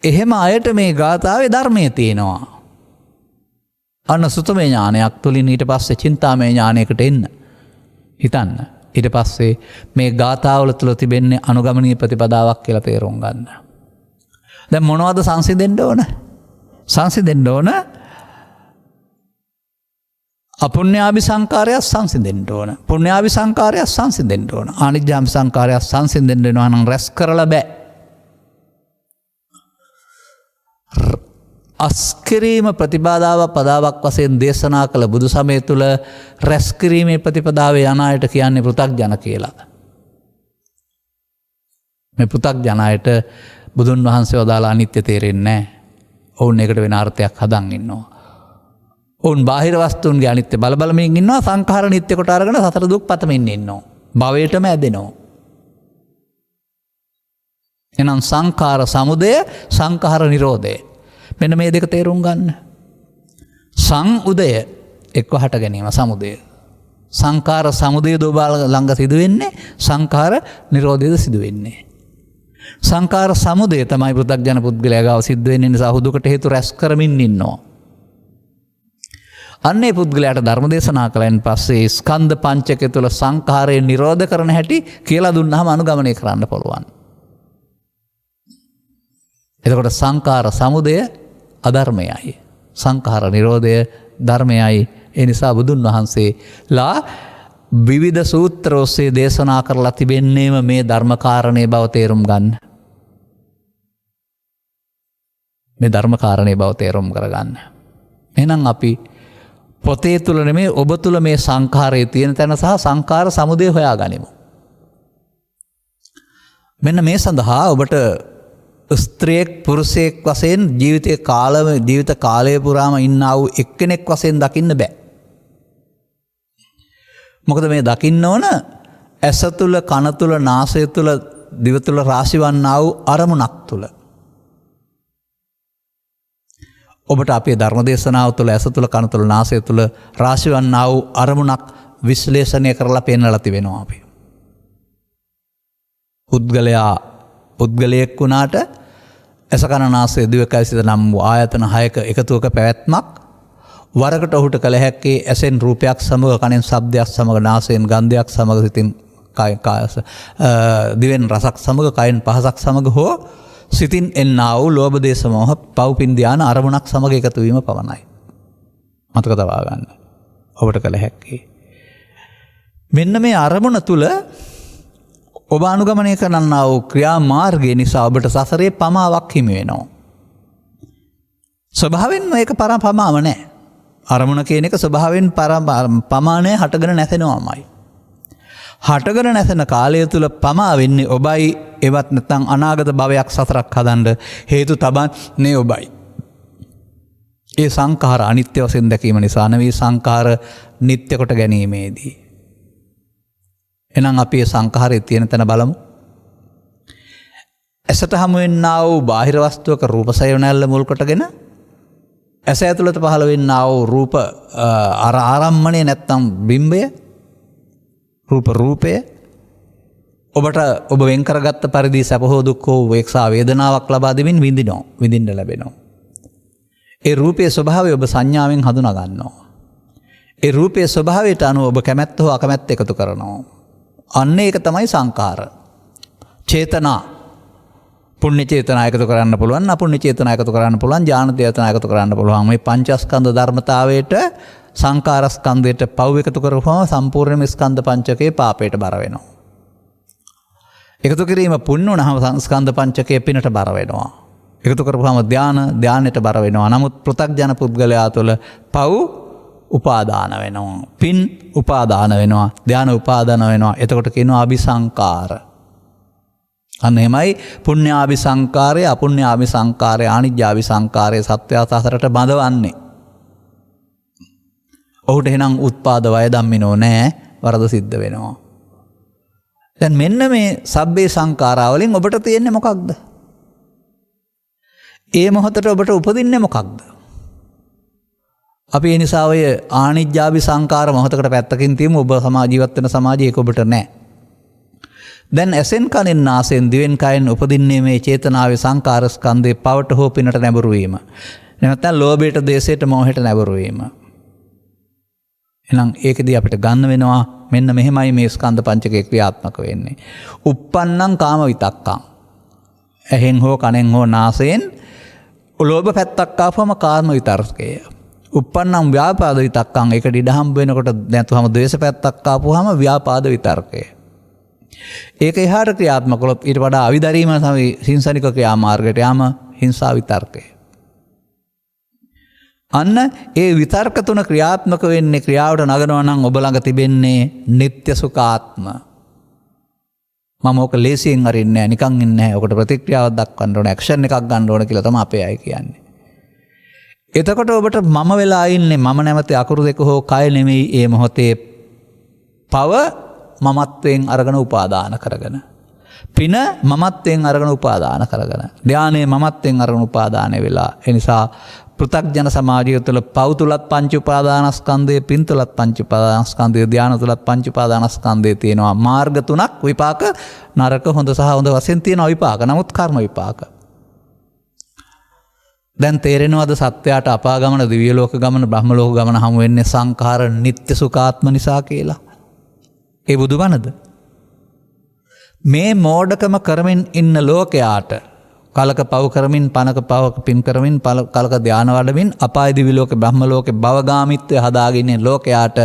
එහෙම අයට මේ ගාථාවේ ධර්මයේ තියෙනවා. අන්න සුතමේ ඥානයක් තුලින් ඊට පස්සේ චින්තාමේ ඥානයකට එන්න. හිතන්න. ඊට පස්සේ මේ ගාථාවල තුල තිබෙන්නේ අනුගමනීය ප්‍රතිපදාවක් කියලා තේරුම් ගන්න. දැන් මොනවද සංසිඳෙන්න ඕන? සංසිඳෙන්න ඕන අපුඤ්ඤාභි සංකාරය සංසිඳෙන්න ඕන. පුඤ්ඤාභි සංකාරය සංසිඳෙන්න ඕන. ආනිජ්ජාභි සංකාරය සංසිඳෙන්න වෙනවා නම් රැස් කරලා බෑ. අස්කිරීම ප්‍රතිපදාව පදාවක් වශයෙන් දේශනා කළ බුදු සමය තුළ රැස් කිරීමේ ප්‍රතිපදාවේ යන අයට කියන්නේ පෘථග්ජන කියලා. මේ පෘථග්ජන අයට බුදුන් වහන්සේ වදාළ අනිත්‍ය තේරෙන්නේ නැහැ. ඔවුන් ඒකට වෙන අර්ථයක් හදන් ඉන්නවා. ඔවුන් බාහිර වස්තුන්ගේ අනිත්‍ය බල බලමින් ඉන්නවා. සංඛාර නිත්‍ය කොට අරගෙන සතර දුක් පතමින් ඉන්නවා. භවයටම ඇදෙනවා. එහෙනම් සංඛාර සමුදය, සංඛාර නිරෝධය. මෙන්න මේ දෙක තේරුම් ගන්න. සංඋදය එක්ව හට ගැනීම සමුදය. සංඛාර සමුදය දෝබාල ළඟ සිදු වෙන්නේ, සංඛාර නිරෝධයද සිදු වෙන්නේ. සංඛාර සමුදය තමයි පෘථග්ජන පුද්ගලයා ගාව සිද්ධ වෙන්නේ. නිසා හුදුකට හේතු රැස් කරමින් ඉන්නවා. අන්නේ පුද්ගලයාට ධර්ම දේශනා කළෙන් පස්සේ ස්කන්ධ පංචකය තුළ සංඛාරය නිරෝධ කරන හැටි කියලා දුන්නාම අනුගමනය කරන්න පුළුවන්. එතකොට සංඛාර සමුදය අධර්මයයි. සංඛාර නිරෝධය ධර්මයයි. ඒ නිසා බුදුන් වහන්සේලා විවිධ සූත්‍ර ඔස්සේ දේශනා කරලා තිබෙන්නේම මේ ධර්මකාරණේ බව තේරුම් ගන්න. මේ ධර්මකාරණේ බව තේරුම් කරගන්න. එහෙනම් අපි පොතේ තුල නෙමේ ඔබ තුල මේ සංඛාරයේ තියෙන තැන සහ සංඛාර සමුදය හොයාගනිමු. මෙන්න මේ සඳහා ඔබට ස්ත්‍රියෙක් පුරුෂයෙක් වශයෙන් ජීවිත කාලය පුරාම ඉන්නා වූ එක්කෙනෙක් වශයෙන් දකින්න බෑ. මොකද මේ දකින්න ඕන ඇස තුල, කන තුල, නාසය තුල, දිව තුල රාශි වන්නා වූ අරමුණක් තුල. ඔබට අපේ ධර්ම දේශනාව තුළ ඇස තුළ කන තුළ නාසය තුළ රාශි වන්නා වූ අරමුණක් විශ්ලේෂණය කරලා පෙන්වලා තිබෙනවා අපි. පුද්ගලයෙක් වුණාට ඇස කන නාසය දිවකය සිත නම් වූ ආයතන 6ක එකතුවක පැවැත්මක් වරකට ඔහුට කළ හැක්කේ ඇසෙන් රූපයක් සමග කනෙන් ශබ්දයක් සමග නාසයෙන් ගන්ධයක් සමග සිතින් දිවෙන් රසක් සමග කයෙන් පහසක් සමග හෝ සිතින් එන්නා වූ ලෝභ දේශ මොහ පව්පින් ධාන අරමුණක් සමග එකතු වීම පමණයි. මතක තබා ගන්න. ඔබට කළ හැක්කේ. මෙන්න මේ අරමුණ තුල ඔබ අනුගමනය කරන්නා වූ ක්‍රියා මාර්ගය නිසා ඔබට සසරේ පමාවක් හිමි වෙනවා. ස්වභාවයෙන්ම ඒක පමාව නැහැ. අරමුණ කියන එක ස්වභාවයෙන් පමාණය හටගෙන නැසෙනවාමයි. හටගෙන නැසෙන කාලය තුල පමා වෙන්නේ ඔබයි. එවත් නැත්නම් අනාගත භවයක් සතරක් හදන්න හේතු තබන්නේ ඔබයි. ඒ සංඛාර අනිත්‍ය වශයෙන් දැකීම නිසා නෙවෙයි සංඛාර නිට්ටය කොට ගැනීමේදී. එහෙනම් අපි මේ සංඛාරයේ තියෙන තැන බලමු. ඇසට හමු වෙන්නා වූ බාහිර වස්තුවක රූපසය නැල්ල මුල් කොටගෙන ඇස ඇතුළත පහළ වෙන්නා වූ රූප ආරම්මණය නැත්නම් බිම්බය රූපය ඔබ වෙන් කරගත්ත පරිදි සැප හෝ දුක් හෝ වේක්ෂා වේදනාවක් ලබා දෙමින් විඳින්න ලැබෙනවා. ඒ රූපයේ ස්වභාවය ඔබ සංඥාවෙන් හඳුනා ගන්නවා. ඒ රූපයේ ස්වභාවයට අනුව ඔබ කැමැත්ත හෝ අකමැත්ත එකතු කරනවා. අන්න ඒක තමයි සංඛාර. චේතනා පුණ්‍ය චේතනා එකතු කරන්න පුළුවන්, අපුණ්‍ය චේතනා එකතු කරන්න පුළුවන්, ඥාන චේතනා එකතු කරන්න පුළුවන්. මේ පංචස්කන්ධ ධර්මතාවයට සංඛාර ස්කන්ධයට පව් එකතු කරපුවම සම්පූර්ණයෙන්ම ස්කන්ධ පංචකයේ පාපයට බර වෙනවා. එකතු කිරීම පුණ්‍ය වුණාම ස්කන්ධ පංචකයේ පිනට බර වෙනවා. එකතු කරපුවම ධානයට බර වෙනවා. නමුත් පෘථග්ජන පුද්ගලයා තුළ පව් උපාදාන වෙනවා. පින් උපාදාන වෙනවා. ධාන උපාදාන වෙනවා. එතකොට කියනවා අபிසංකාර. අන්න එහෙමයි පුණ්‍යාභි සංකාරය, අපුණ්‍යාභි සංකාරය, ආනිජ්ජාභි සංකාරය සත්‍යය සසරට බඳවන්නේ. ඔහුට එහෙනම් උත්පාද වය ධම්මිනෝ නෑ, වරද සිද්ධ වෙනවා. දැන් මෙන්න මේ සබ්බේ සංඛාරවලින් ඔබට තියෙන්නේ මොකක්ද? ඒ මොහොතට ඔබට උපදින්නේ මොකක්ද? අපි ඒ නිසා ඔය ආනිජ්ජාභි සංඛාර මොහොතකට පැත්තකින් තියමු. ඔබ ජීවත් වෙන සමාජයේ ඒක ඔබට නෑ. දැන් ඇසෙන් කනෙන් නාසයෙන් දිවෙන් කයෙන් උපදින්නේ මේ චේතනාවේ සංඛාර ස්කන්ධේ පවට හෝ පිනට නැඹුරු වීම. නැත්නම් ලෝභයට, දේශයට, මෝහයට නැඹුරු වීම. එහෙනම් ඒකදී අපිට ගන්න වෙනවා මෙන්න මෙහෙමයි මේ ස්කන්ධ පංචකේ ක්‍රියාත්මක වෙන්නේ. uppannam කාම විතක්කං. ඇහෙන් හෝ කනෙන් හෝ නාසයෙන් ලෝභ පැත්තක් ආපුවම කාම විතර්කය. uppannam ව්‍යාපාද විතක්කං. ඒකට ඉඩ හම්බ වෙනකොට නැතුවම ද්වේෂ පැත්තක් ආපුවම ව්‍යාපාද විතර්කය. ඒක එහාට ක්‍රියාත්මක කළොත් ඊට වඩා අවිදරීම තමයි හිංසනික ක්‍රියාමාර්ගයට යාම හිංසා විතර්කය. අන්න ඒ විතර්ක තුන ක්‍රියාත්මක වෙන්නේ ක්‍රියාවට නගනවා නම් ඔබ ළඟ තිබෙන්නේ නিত্য සුඛාත්ම. මම ඕක ලේසියෙන් අරින්නේ නැහැ, නිකන් ඉන්නේ නැහැ. ඔකට ප්‍රතික්‍රියාවක් දක්වන්න ඕන, ඇක්ෂන් එකක් ගන්න ඕන කියලා තමයි අපේ අය කියන්නේ. එතකොට ඔබට මම වෙලා ඉන්නේ මම නැමැති අකුරු දෙක හෝ කය නෙමෙයි ඒ මොහොතේ පව මමත්වයෙන් අරගෙන උපාදාන කරගෙන. පින මමත්වයෙන් අරගෙන උපාදාන කරගෙන. ධානයේ මමත්වයෙන් අරගෙන උපාදානය වෙලා. ඒ නිසා පෘථග්ජන සමාජය තුළ පව් තුලත් පංච උපාදානස්කන්ධය, පින් තුලත් පංච උපාදානස්කන්ධය, ධාන තුලත් පංච උපාදානස්කන්ධය තියෙනවා. මාර්ග තුනක් විපාක නරක හොඳ සහ හොඳ වශයෙන් තියෙනවා විපාක. නමුත් කර්ම විපාක. දැන් තේරෙනවද සත්‍යයට අපාගමන, දිව්‍ය ලෝක ගමන, බ්‍රහ්ම ලෝක ගමන හමු වෙන්නේ සංඛාර නিত্য සුඛාත්ම නිසා කියලා? ඒ බුදුබණද? මේ මෝඩකම කරමින් ඉන්න ලෝකයාට කලක පව කරමින්, පනක පවක පින් කරමින්, කලක ධාන වඩමින් අපාය දිවි ලෝකේ බ්‍රහ්ම ලෝකේ භවගාමීත්වය හදාගෙන ඉන්න ලෝකයාට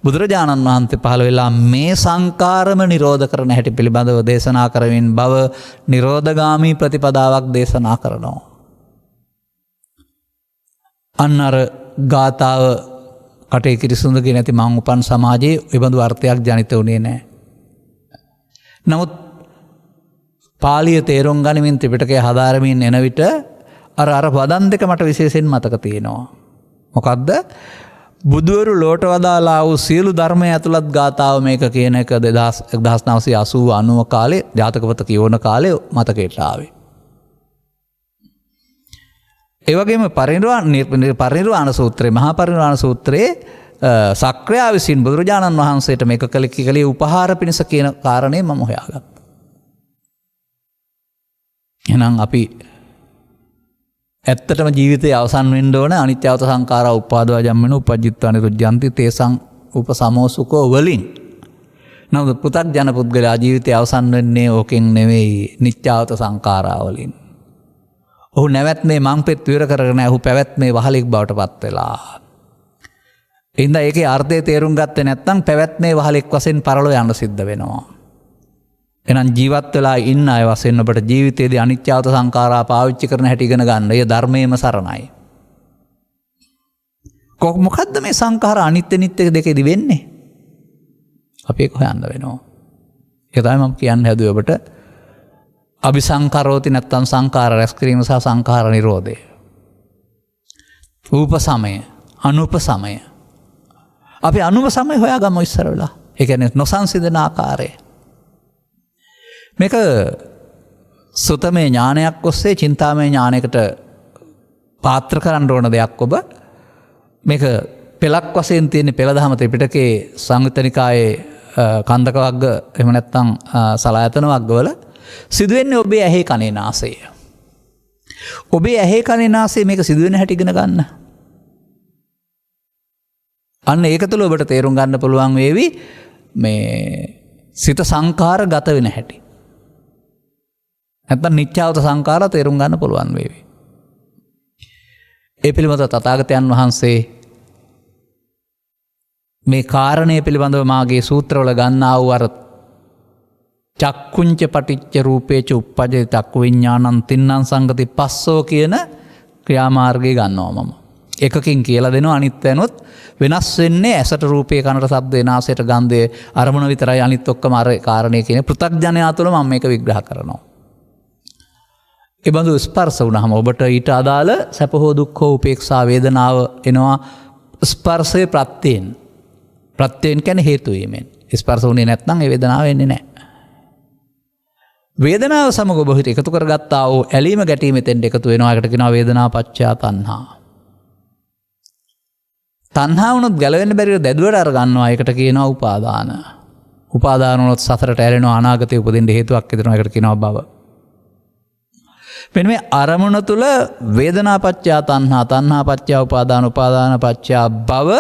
බුදුරජාණන් වහන්සේ පහළ වෙලා මේ සංකාරම නිරෝධ කරන හැටි පිළිබඳව දේශනා කරමින් භව නිරෝධගාමී ප්‍රතිපදාවක් දේශනා කරනවා. අන්න අර ගාථාව කටේ කිරිසුඳුගේ නැති මං උපන් සමාජයේ එබඳු අර්ථයක් ජනිත වුණේ නැහැ. නමුත් පාලිය තේරුම් ගනිමින් ත්‍රිපිටකය හදාරමින් එන විට අර වදන් දෙක මට විශේෂයෙන් මතක තියෙනවා. මොකද්ද? බුදුවරු ලෝට වදාලා වූ සියලු ධර්මය ඇතුළත් ගාථාව මේක කියන එක 1980 90 කාලේ ජාතක පොත කියවන කාලේ මතකයට ආවේ. ඒ වගේම පරිනිර්වාණ සූත්‍රයේ මහා පරිනිර්වාණ සූත්‍රයේ සක්‍රයා විසින් බුදුරජාණන් වහන්සේට මේක කලේ උපහාර පිණිස කියන කාරණේ මම හොයාගත්තා. එහෙනම් අපි ඇත්තටම ජීවිතයේ අවසන් වෙන්න ඕන අනිත්‍යවත සංඛාරා උපාදවා ජම්මන උපජ්ජිත්වා නිරුද්ධಂತಿ තේසං උපසමෝසුකෝ වලින්. නමුත් පෘථග්ජන පුද්ගලයා ජීවිතයේ අවසන් වෙන්නේ ඕකෙන් නෙවෙයි නිත්‍යවත සංඛාරා වලින්. ඔහු නැවැත්මේ මංපෙත් විවර කරගෙන ඔහු පැවැත්මේ වහලෙක් බවට පත් වෙලා. එහෙනම් ඒකේ අර්ථය තේරුම් ගත්තේ නැත්නම් පැවැත්මේ වහලෙක් වශයෙන් පරලෝ යන්න සිද්ධ වෙනවා. එහෙනම් ජීවත් වෙලා ඉන්න අය වශයෙන් ඔබට ජීවිතයේදී අනිත්‍යවත සංඛාරා පාවිච්චි කරන හැටි ඉගෙන ගන්න. ඒ ධර්මයේම සරණයි. මොකද්ද මේ සංඛාර අනිත්‍ය නිත්‍ය දෙකේදී වෙන්නේ? අපි ඒක හොයන්න වෙනවා. ඒක තමයි මම කියන්න හැදුවේ ඔබට. අபிසංකරෝති නැත්තම් සංඛාර රැස් කිරීම සහ සංඛාර නිරෝධය. උපසමය, අනුපසමය. අපි අනුපසමය හොයාගමු ඉස්සර වෙලා. ඒ කියන්නේ නොසංසිඳන ආකාරය. මේක සුතමේ ඥානයක් ඔස්සේ චින්තාමය ඥානයකට පාත්‍ර කරන්න ඕන දෙයක් ඔබ. මේක පෙළක් වශයෙන් තියෙන පෙළ දහම ත්‍රිපිටකයේ සංයුත්ත නිකායේ කන්දක වර්ග එහෙම නැත්නම් සලායතන වර්ගවල සිදුවෙන්නේ ඔබේ ඇහි කනේ නාසය. ඔබේ ඇහි කනේ නාසය මේක සිදුවෙන හැටි ඉගෙන ගන්න. අන්න ඒක තුළ ඔබට තේරුම් ගන්න පුළුවන් වේවි මේ සිත සංඛාර ගත වෙන හැටි. නැත්නම් නිත්‍යවත සංඛාර තේරුම් ගන්න පුළුවන් වේවි. ඒ පිළිබඳව තථාගතයන් වහන්සේ මේ කාරණය පිළිබඳව මාගේ සූත්‍රවල ගන්නා වූ අර චක්කුංච පටිච්ච රූපේච උප්පජ්ජති චක්කු විඥානං තින්නම් සංගති පස්සෝ කියන ක්‍රියාමාර්ගය ගන්නවා මම. එකකින් කියලා දෙනවා අනිත් වෙනොත් වෙනස් වෙන්නේ ඇසට රූපේ කනට ශබ්දේ නාසයට ගන්ධය අරමුණ විතරයි අනිත් ඔක්කොම අර කාරණේ කියන පෘථග්ජනයා තුළ මම මේක විග්‍රහ කරනවා. ඒ බඳු ස්පර්ශ වුණාම ඔබට ඊට අදාළ සැප හෝ දුක් හෝ උපේක්ෂා වේදනාව එනවා ස්පර්ශයේ ප්‍රත්‍යයෙන්. ප්‍රත්‍යයෙන් කියන්නේ හේතු වීමෙන්. ස්පර්ශ වුණේ නැත්නම් ඒ වේදනාව එන්නේ නැහැ. වේදනාව සමග ඔබ හිත එකතු කරගත්තා වූ ඇලීම ගැටීම එතෙන්ට එකතු වෙනවා. ඒකට කියනවා වේදනා පච්චය තණ්හා. තණ්හා වුණොත් ගැලවෙන්න බැරිව දැදුවට අර ගන්නවා. ඒකට කියනවා උපාදාන. උපාදාන වුණොත් සසරට ඇලෙනවා අනාගතේ උපදින්න හේතුවක් වෙනවා. ඒකට කියනවා භව. මෙන්න මේ අරමුණ තුල වේදනා පච්චය තණ්හා තණ්හා පච්චය උපාදාන උපාදාන පච්චය භව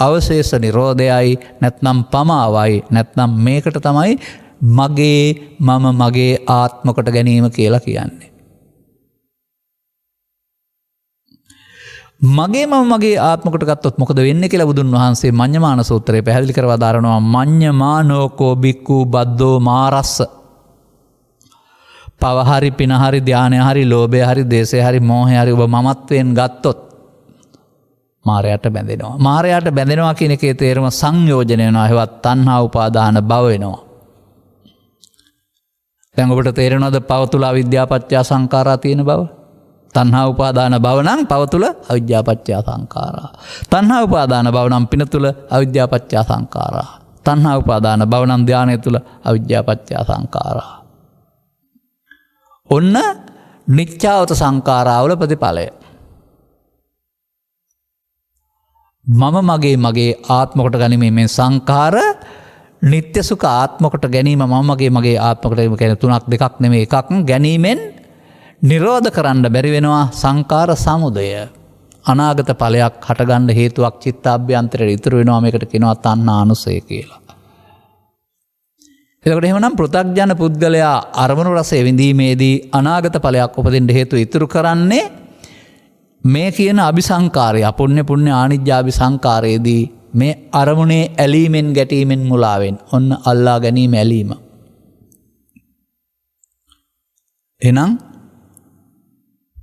අවශේෂ නිරෝධයයි නැත්නම් පමාවයි නැත්නම් මේකට තමයි මගේ මම මගේ ආත්ම කොට ගැනීම කියලා කියන්නේ. මගේ මම මගේ ආත්ම කොට ගත්තොත් මොකද වෙන්නේ කියලා බුදුන් වහන්සේ මඤ්ඤමාන සූත්‍රයේ පැහැදිලි කරව දාරනවා. මඤ්ඤමානෝකෝ බික්ඛු බද්දෝ මාරස්ස. පව හරි පින හරි ධානය හරි ලෝභය හරි දේශය හරි මෝහය හරි ඔබ මමත්වයෙන් ගත්තොත් මාරයට බැඳෙනවා. මාරයට බැඳෙනවා කියන එකේ තේරුම සංයෝජනය වෙනවා. ඒවත් තණ්හා උපාදාන භව වෙනවා. දැන් ඔබට තේරෙනවද පව තුල අවිද්‍යාව පත්‍ය සංඛාරා තියෙන බව? තණ්හා උපාදාන භව නම් පව තුල අවිද්‍යාව පත්‍ය සංඛාරා. තණ්හා උපාදාන භව නම් පින තුල අවිද්‍යාව පත්‍ය සංඛාරා. තණ්හා උපාදාන භව නම් ධානය තුල අවිද්‍යාව පත්‍ය සංඛාරා. ඔන්න නිත්‍යවත සංඛාරාවල ප්‍රතිඵලය. මම මගේ ආත්ම කොට ගැනීමෙන් සංඛාර නිත්‍ය සුඛ ආත්ම කොට ගැනීම මම මගේ ආත්ම කොට ගැනීම කියන තුනක් දෙකක් නෙමෙයි එකක් ගැනීමෙන් නිරෝධ කරන්න බැරි වෙනවා සංඛාර සමුදය. අනාගත ඵලයක් හටගන්න හේතුවක් චිත්තාභ්‍යන්තරයට ඉතුරු වෙනවා. මේකට කියනවා තණ්හානුසය කියලා. එතකොට එහෙමනම් පෘථග්ජන පුද්ගලයා අරමුණු රසය විඳීමේදී අනාගත ඵලයක් උපදින්න හේතු ඉතුරු කරන්නේ මේ කියන අபிසංකාරය අපුණ්‍ය පුණ්‍ය ආනිජ්ජාභි සංකාරයේදී මේ අරමුණේ ඇලීමෙන් ගැටීමෙන් මුලාවෙන් ඔන්න අල්ලා ගැනීම ඇලීම. එහෙනම්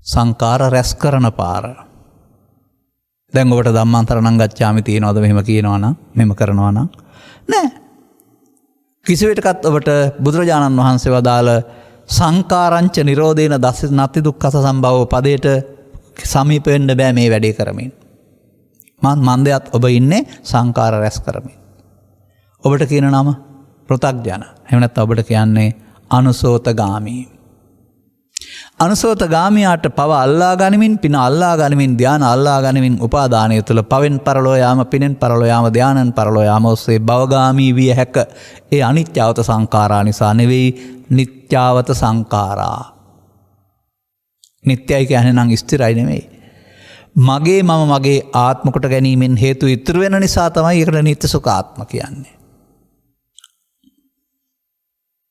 සංකාර රැස් කරන පාර. දැන් ඔබට ධම්මාන්තරණං ගච්ඡාමි තියනවද මෙහෙම කියනවා නම් මෙහෙම කරනවා නම් නෑ. කිසිවිටකත් ඔබට බුදුරජාණන් වහන්සේ වදාළ සංකාරංච නිරෝධේන දස්ස නත්ති දුක්ඛස සම්භවෝ පදයට සමීප වෙන්න බෑ මේ වැඩේ කරමින්. මන්දයත් ඔබ ඉන්නේ සංකාර රැස් කරමින්. ඔබට කියන නම පෘථග්ජන. එහෙම නැත්නම් ඔබට කියන්නේ අනුසෝතගාමී. අනුසෝතගාමියාට පව අල්ලා ගනිමින් පින අල්ලා ගනිමින් ධ්‍යාන අල්ලා ගනිමින් උපාදානය තුළ පවෙන් පරලෝ යාම පිනෙන් පරලෝ යාම ධ්‍යානන් පරලෝ යාම ඔස්සේ භවගාමී විය හැක. ඒ අනිත්‍යාවත සංඛාරා නිසා නෙවෙයි නිත්‍යාවත සංඛාරා. නිත්‍යයි කියන්නේ නම් ස්ථිරයි නෙවෙයි. මගේ මම මගේ ආත්ම කොට ගැනීමෙන් හේතු ඉතුරු වෙන නිසා තමයි ඒකට නිත්‍ය සුඛ ආත්ම කියන්නේ.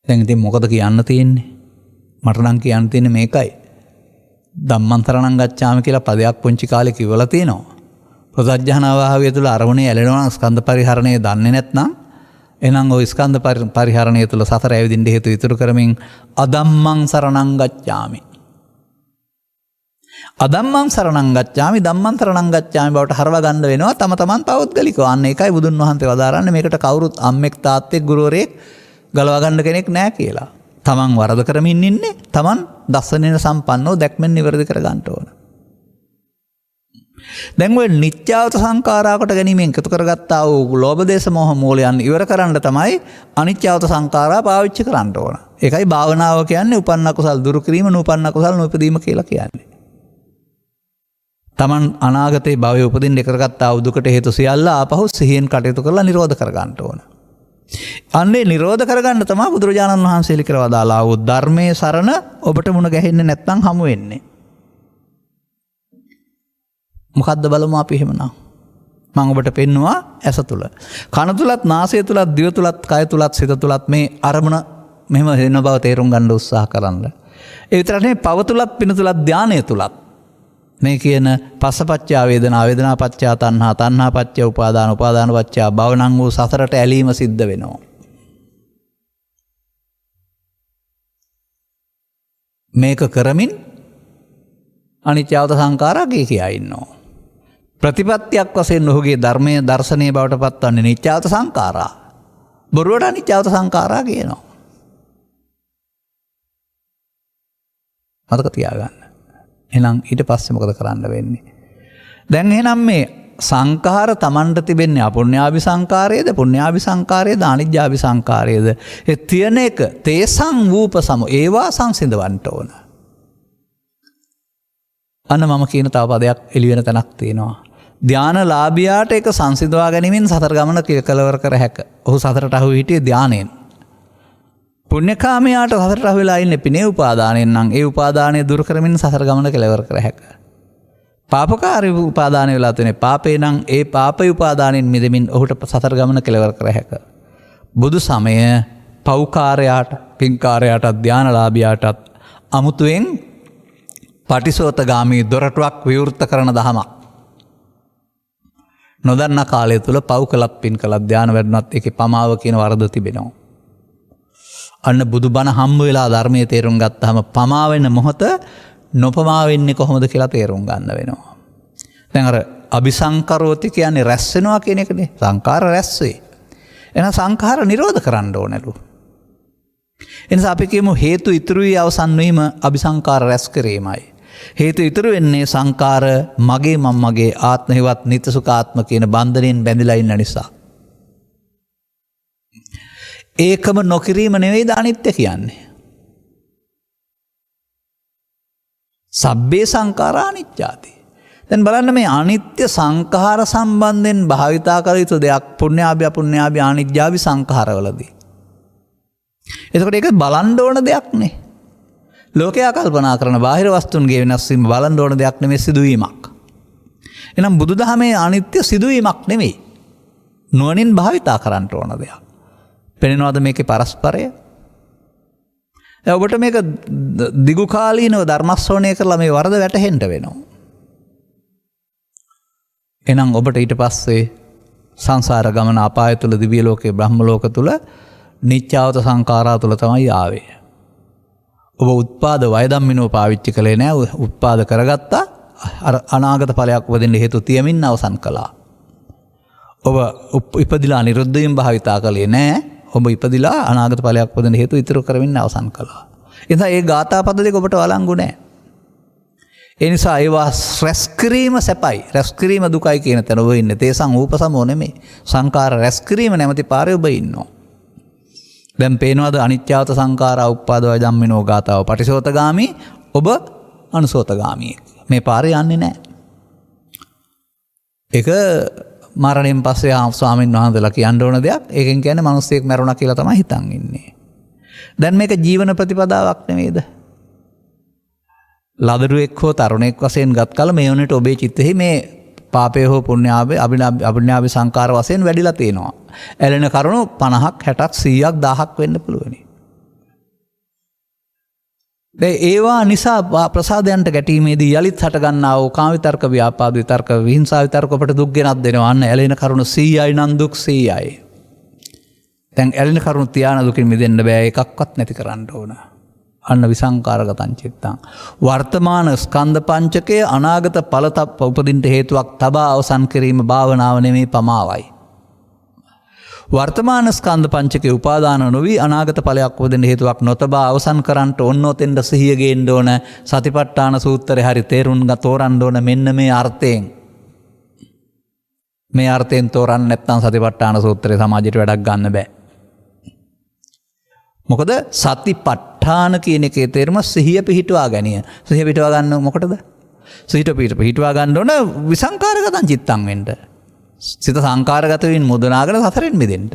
දැන් ඉතින් මොකද කියන්න තියෙන්නේ? මට නම් කියන්න තියෙන්නේ මේකයි. ධම්මන්තරණං ගච්ඡාමි කියලා පදයක් පුංචි කාලේ කිව්වලා තියෙනවා. ප්‍රසජ්ජහනාභාවය තුළ අරමුණේ ඇලෙනවා නම් ස්කන්ධ පරිහරණය දන්නේ නැත්නම් එහෙනම් ওই ස්කන්ධ පරිහරණය තුළ සතර ඇවිදින්න හේතු ඉතුරු කරමින් අදම්මං සරණං ගච්ඡාමි. අදම්මං සරණං ගච්ඡාමි ධම්මං සරණං ගච්ඡාමි බවට හරව ගන්න වෙනවා තම තමන් පෞද්ගලිකව. අන්න ඒකයි බුදුන් වහන්සේ වදාරන්නේ මේකට කවුරුත් අම්මෙක් තාත්තෙක් ගුරුවරයෙක් ගලවා ගන්න කෙනෙක් නැහැ කියලා. තමන් වරද කරමින් ඉන්නේ තමන් දස්සනේන සම්පන්නව දැක්මෙන් නිවැරදි කර ගන්න ඕන. දැන් ඔය නිත්‍යාවත සංඛාරාකට ගැනීමෙන් එකතු කරගත්තා වූ ලෝභ දේශ මොහ මූලයන් ඉවර කරන්න තමයි අනිත්‍යාවත සංඛාරා පාවිච්චි කරන්න ඕන. ඒකයි භාවනාව කියන්නේ උපන්න කුසල් දුරු කිරීම නූපන්න කුසල් නූපදීම කියලා කියන්නේ. තමන් අනාගතේ භවයේ උපදින්න කරගත්තා වූ දුකට හේතු සියල්ල ආපහු සිහියෙන් කටයුතු කරලා නිරෝධ කර ගන්න ඕන. අන්නේ නිරෝධ කරගන්න තමයි බුදුරජාණන් වහන්සේ ලිකර වදාලා වූ ධර්මයේ සරණ ඔබට මුණ ගැහෙන්නේ නැත්නම් හමු වෙන්නේ. මොකද්ද බලමු අපි එහෙමනම්. මම ඔබට පෙන්නවා ඇස තුල. කන තුලත් නාසය තුලත් දිව තුලත් කය තුලත් සිත තුලත් මේ අරමුණ මෙහෙම වෙන බව තේරුම් ගන්න උත්සාහ කරන්න. ඒ විතරක් නෙවෙයි පව තුලත් පින තුලත් ධානය තුලත් මේ කියන පස්සපච්චා වේදනා වේදනා පච්චා තණ්හා තණ්හා පච්චා උපාදාන උපාදාන පච්චා භව නම් වූ සතරට ඇලීම සිද්ධ වෙනවා. මේක කරමින් අනිත්‍යවත සංඛාරා කියා ඉන්නවා. ප්‍රතිපත්තියක් වශයෙන් ඔහුගේ ධර්මයේ දර්ශනීය බවට පත්වන්නේ නිත්‍යවත සංඛාරා. බොරුවට අනිත්‍යවත සංඛාරා කියනවා. මතක තියාගන්න. එහෙනම් ඊට පස්සේ මොකද කරන්න වෙන්නේ? දැන් එහෙනම් මේ සංඛාර Tamanට තිබෙන්නේ අපුඤ්ඤාභි සංඛාරයේද පුඤ්ඤාභි සංඛාරයේද අනිජ්ජාභි සංඛාරයේද? ඒ තියෙන එක තේසං වූපසම ඒවා සංසිඳවන්න ඕන. අන්න මම කියන තව පදයක් එළි වෙන තැනක් තියෙනවා. ධානලාභියාට ඒක සංසිඳවා ගැනීමෙන් සතර ගමන කෙලවර කර හැක. ඔහු සතරට අහු හිටියේ ධානයෙන්. පුණ්‍යකාමයාට සතරට අහු වෙලා ඉන්නේ පිනේ උපාදානයෙන් නම් ඒ උපාදානය දුරු කරමින් සතර ගමන කෙලවර කර හැක. පාපකාරී උපාදානය වෙලා තියෙන පාපේ නම් ඒ පාපේ උපාදානයෙන් මිදෙමින් ඔහුට සතර ගමන කෙලවර කර හැක. බුදු සමය පෞකාරයාට පින්කාරයාට ධානලාභියාටත් අමුතුවෙන් පටිසෝතගාමී දොරටුවක් විවෘත කරන දහමක්. නොදන්න කාලය තුළ පව් කළත් පින් කළත් ධ්‍යාන වැඩුණත් ඒකේ පමාව කියන වරද තිබෙනවා. අන්න බුදු බණ හම්බ වෙලා ධර්මයේ තේරුම් ගත්තාම පමා වෙන මොහොත නොපමා වෙන්නේ කොහොමද කියලා තේරුම් ගන්න වෙනවා. දැන් අර අபிසංකරෝති කියන්නේ රැස් වෙනවා කියන එකනේ. සංඛාර රැස් වේ. එහෙනම් සංඛාර නිරෝධ කරන්න ඕනලු. එනිසා අපි කියමු හේතු ඉතුරු වී අවසන් වීම අபிසංකාර රැස් කිරීමයි. හේතු ඉතුරු වෙන්නේ සංකාර මගේ මම මගේ ආත්ම හේවත් නිත්‍ය සුඛාත්ම කියන බන්ධනෙන් බැඳිලා ඉන්න නිසා. ඒකම නොකිරීම නෙවෙයිද අනිත්‍ය කියන්නේ. සබ්බේ සංඛාරා අනිච්චාති. දැන් බලන්න මේ අනිත්‍ය සංඛාර සම්බන්ධයෙන් භාවිතා කළ යුතු දෙයක් පුණ්‍යාභි අපුණ්‍යාභි අනිජ්ජාභි සංඛාරවලදී. එතකොට ඒක බලන්න ඕන දෙයක් නේ. ලෝකයා කල්පනා කරන බාහිර වස්තුන්ගේ වෙනස් වීම බලන්න ඕන දෙයක් නෙමෙයි සිදුවීමක්. එහෙනම් බුදුදහමේ අනිත්‍ය සිදුවීමක් නෙමෙයි. නුවණින් භාවිතා කරන්න ඕන දෙයක්. පෙනෙනවද මේකේ පරස්පරය? ඔබට මේක දිගු කාලීනව ධර්ම ශ්‍රවණය කරලා මේ වරද වැටහෙන්න වෙනවා. එහෙනම් ඔබට ඊට පස්සේ සංසාර ගමන අපාය තුල දිව්‍ය ලෝකේ බ්‍රහ්ම ලෝක තුල නිත්‍යාවත සංඛාරා තුල තමයි ආවේ. ඔබ උත්පාද වයදම්මිනෝ පාවිච්චි කළේ නෑ. උත්පාද කරගත්තා අර අනාගත ඵලයක් උපදින්න හේතු තියමින් අවසන් කළා. ඔබ ඉපදිලා නිරුද්ධ වීම භාවිතා කළේ නෑ. ඔබ ඉපදිලා අනාගත ඵලයක් උපදින්න හේතු ඉතුරු කරමින් අවසන් කළා. එතන ඒ ගාථා පද දෙක ඔබට වළංගු නෑ. ඒ නිසා ඒවා රැස් කිරීම සැපයි. රැස් කිරීම දුකයි කියන තැන ඔබ ඉන්නේ. තේසං ූපසමෝ නෙමෙයි. සංඛාර රැස් කිරීම නැමැති පාරේ ඔබ ඉන්නවා. දැන් පේනවාද අනිත්‍යවත සංඛාරා උප්පාද වය ධම්මිනෝ ගාතාව පටිසෝතගාමි ඔබ අනුසෝතගාමියෙක්. මේ පාරේ යන්නේ නැහැ. ඒක මරණයෙන් පස්සේ ස්වාමීන් වහන්සේලා කියන්න ඕන දෙයක්. ඒකෙන් කියන්නේ මිනිස්සෙක් මැරුණා කියලා තමයි හිතන් ඉන්නේ. දැන් මේක ජීවන ප්‍රතිපදාවක් නෙමෙයිද? ලදරුවෙක් හෝ තරුණෙක් වශයෙන් ගත් කල මේ වුණට ඔබේ චිත්තෙහි මේ පාපය හෝ පුණ්‍යාවේ අභිඥාවේ සංකාර වශයෙන් වැඩිලා තියෙනවා. ඇලෙන කරුණු 50ක් 60ක් 100ක් 1000ක් වෙන්න පුළුවනි. ඒවා නිසා ප්‍රසාදයන්ට ගැටීමේදී යලිත් හටගන්නා වූ කාම විතර්ක, ව්‍යාපාද විතර්ක, විහිංසා විතර්ක අපට දුක් ගෙනත් දෙනවා. අන්න ඇලෙන කරුණු 100යි නම් දුක් 100යි. දැන් ඇලෙන කරුණු තියාන දුකින් මිදෙන්න බෑ. එකක්වත් නැති කරන්න ඕන. අන්න විසංකාරගතං චිත්තං. වර්තමාන ස්කන්ධ පංචකය අනාගත ඵල උපදින්න හේතුවක් තබා අවසන් කිරීම භාවනාව නෙමේ පමාවයි. වර්තමාන ස්කන්ධ පංචකේ උපාදාන නොවි අනාගත ඵලයක් උපදින්න හේතුවක් නොතබා අවසන් කරන්නට ඔන්න ඔතෙන්ද සිහිය ගේන්න ඕන. සතිපට්ඨාන සූත්‍රය හරි තේරුම් තෝරන්න ඕන මෙන්න මේ අර්ථයෙන්. මේ අර්ථයෙන් තෝරන්න නැත්නම් සතිපට්ඨාන සූත්‍රය සමාජයට වැඩක් ගන්න බෑ. මොකද සතිපට්ඨාන කියන එකේ තේරුම සිහිය පිහිටුවා ගැනීම. සිහිය පිහිටුවා ගන්න මොකටද? සිහිත පිහිටුවා ගන්න ඕන විසංකාරගතං චිත්තං වෙන්න. සිත සංකාරගත වෙමින් මුදනාගෙන සසරෙන් මිදෙන්න.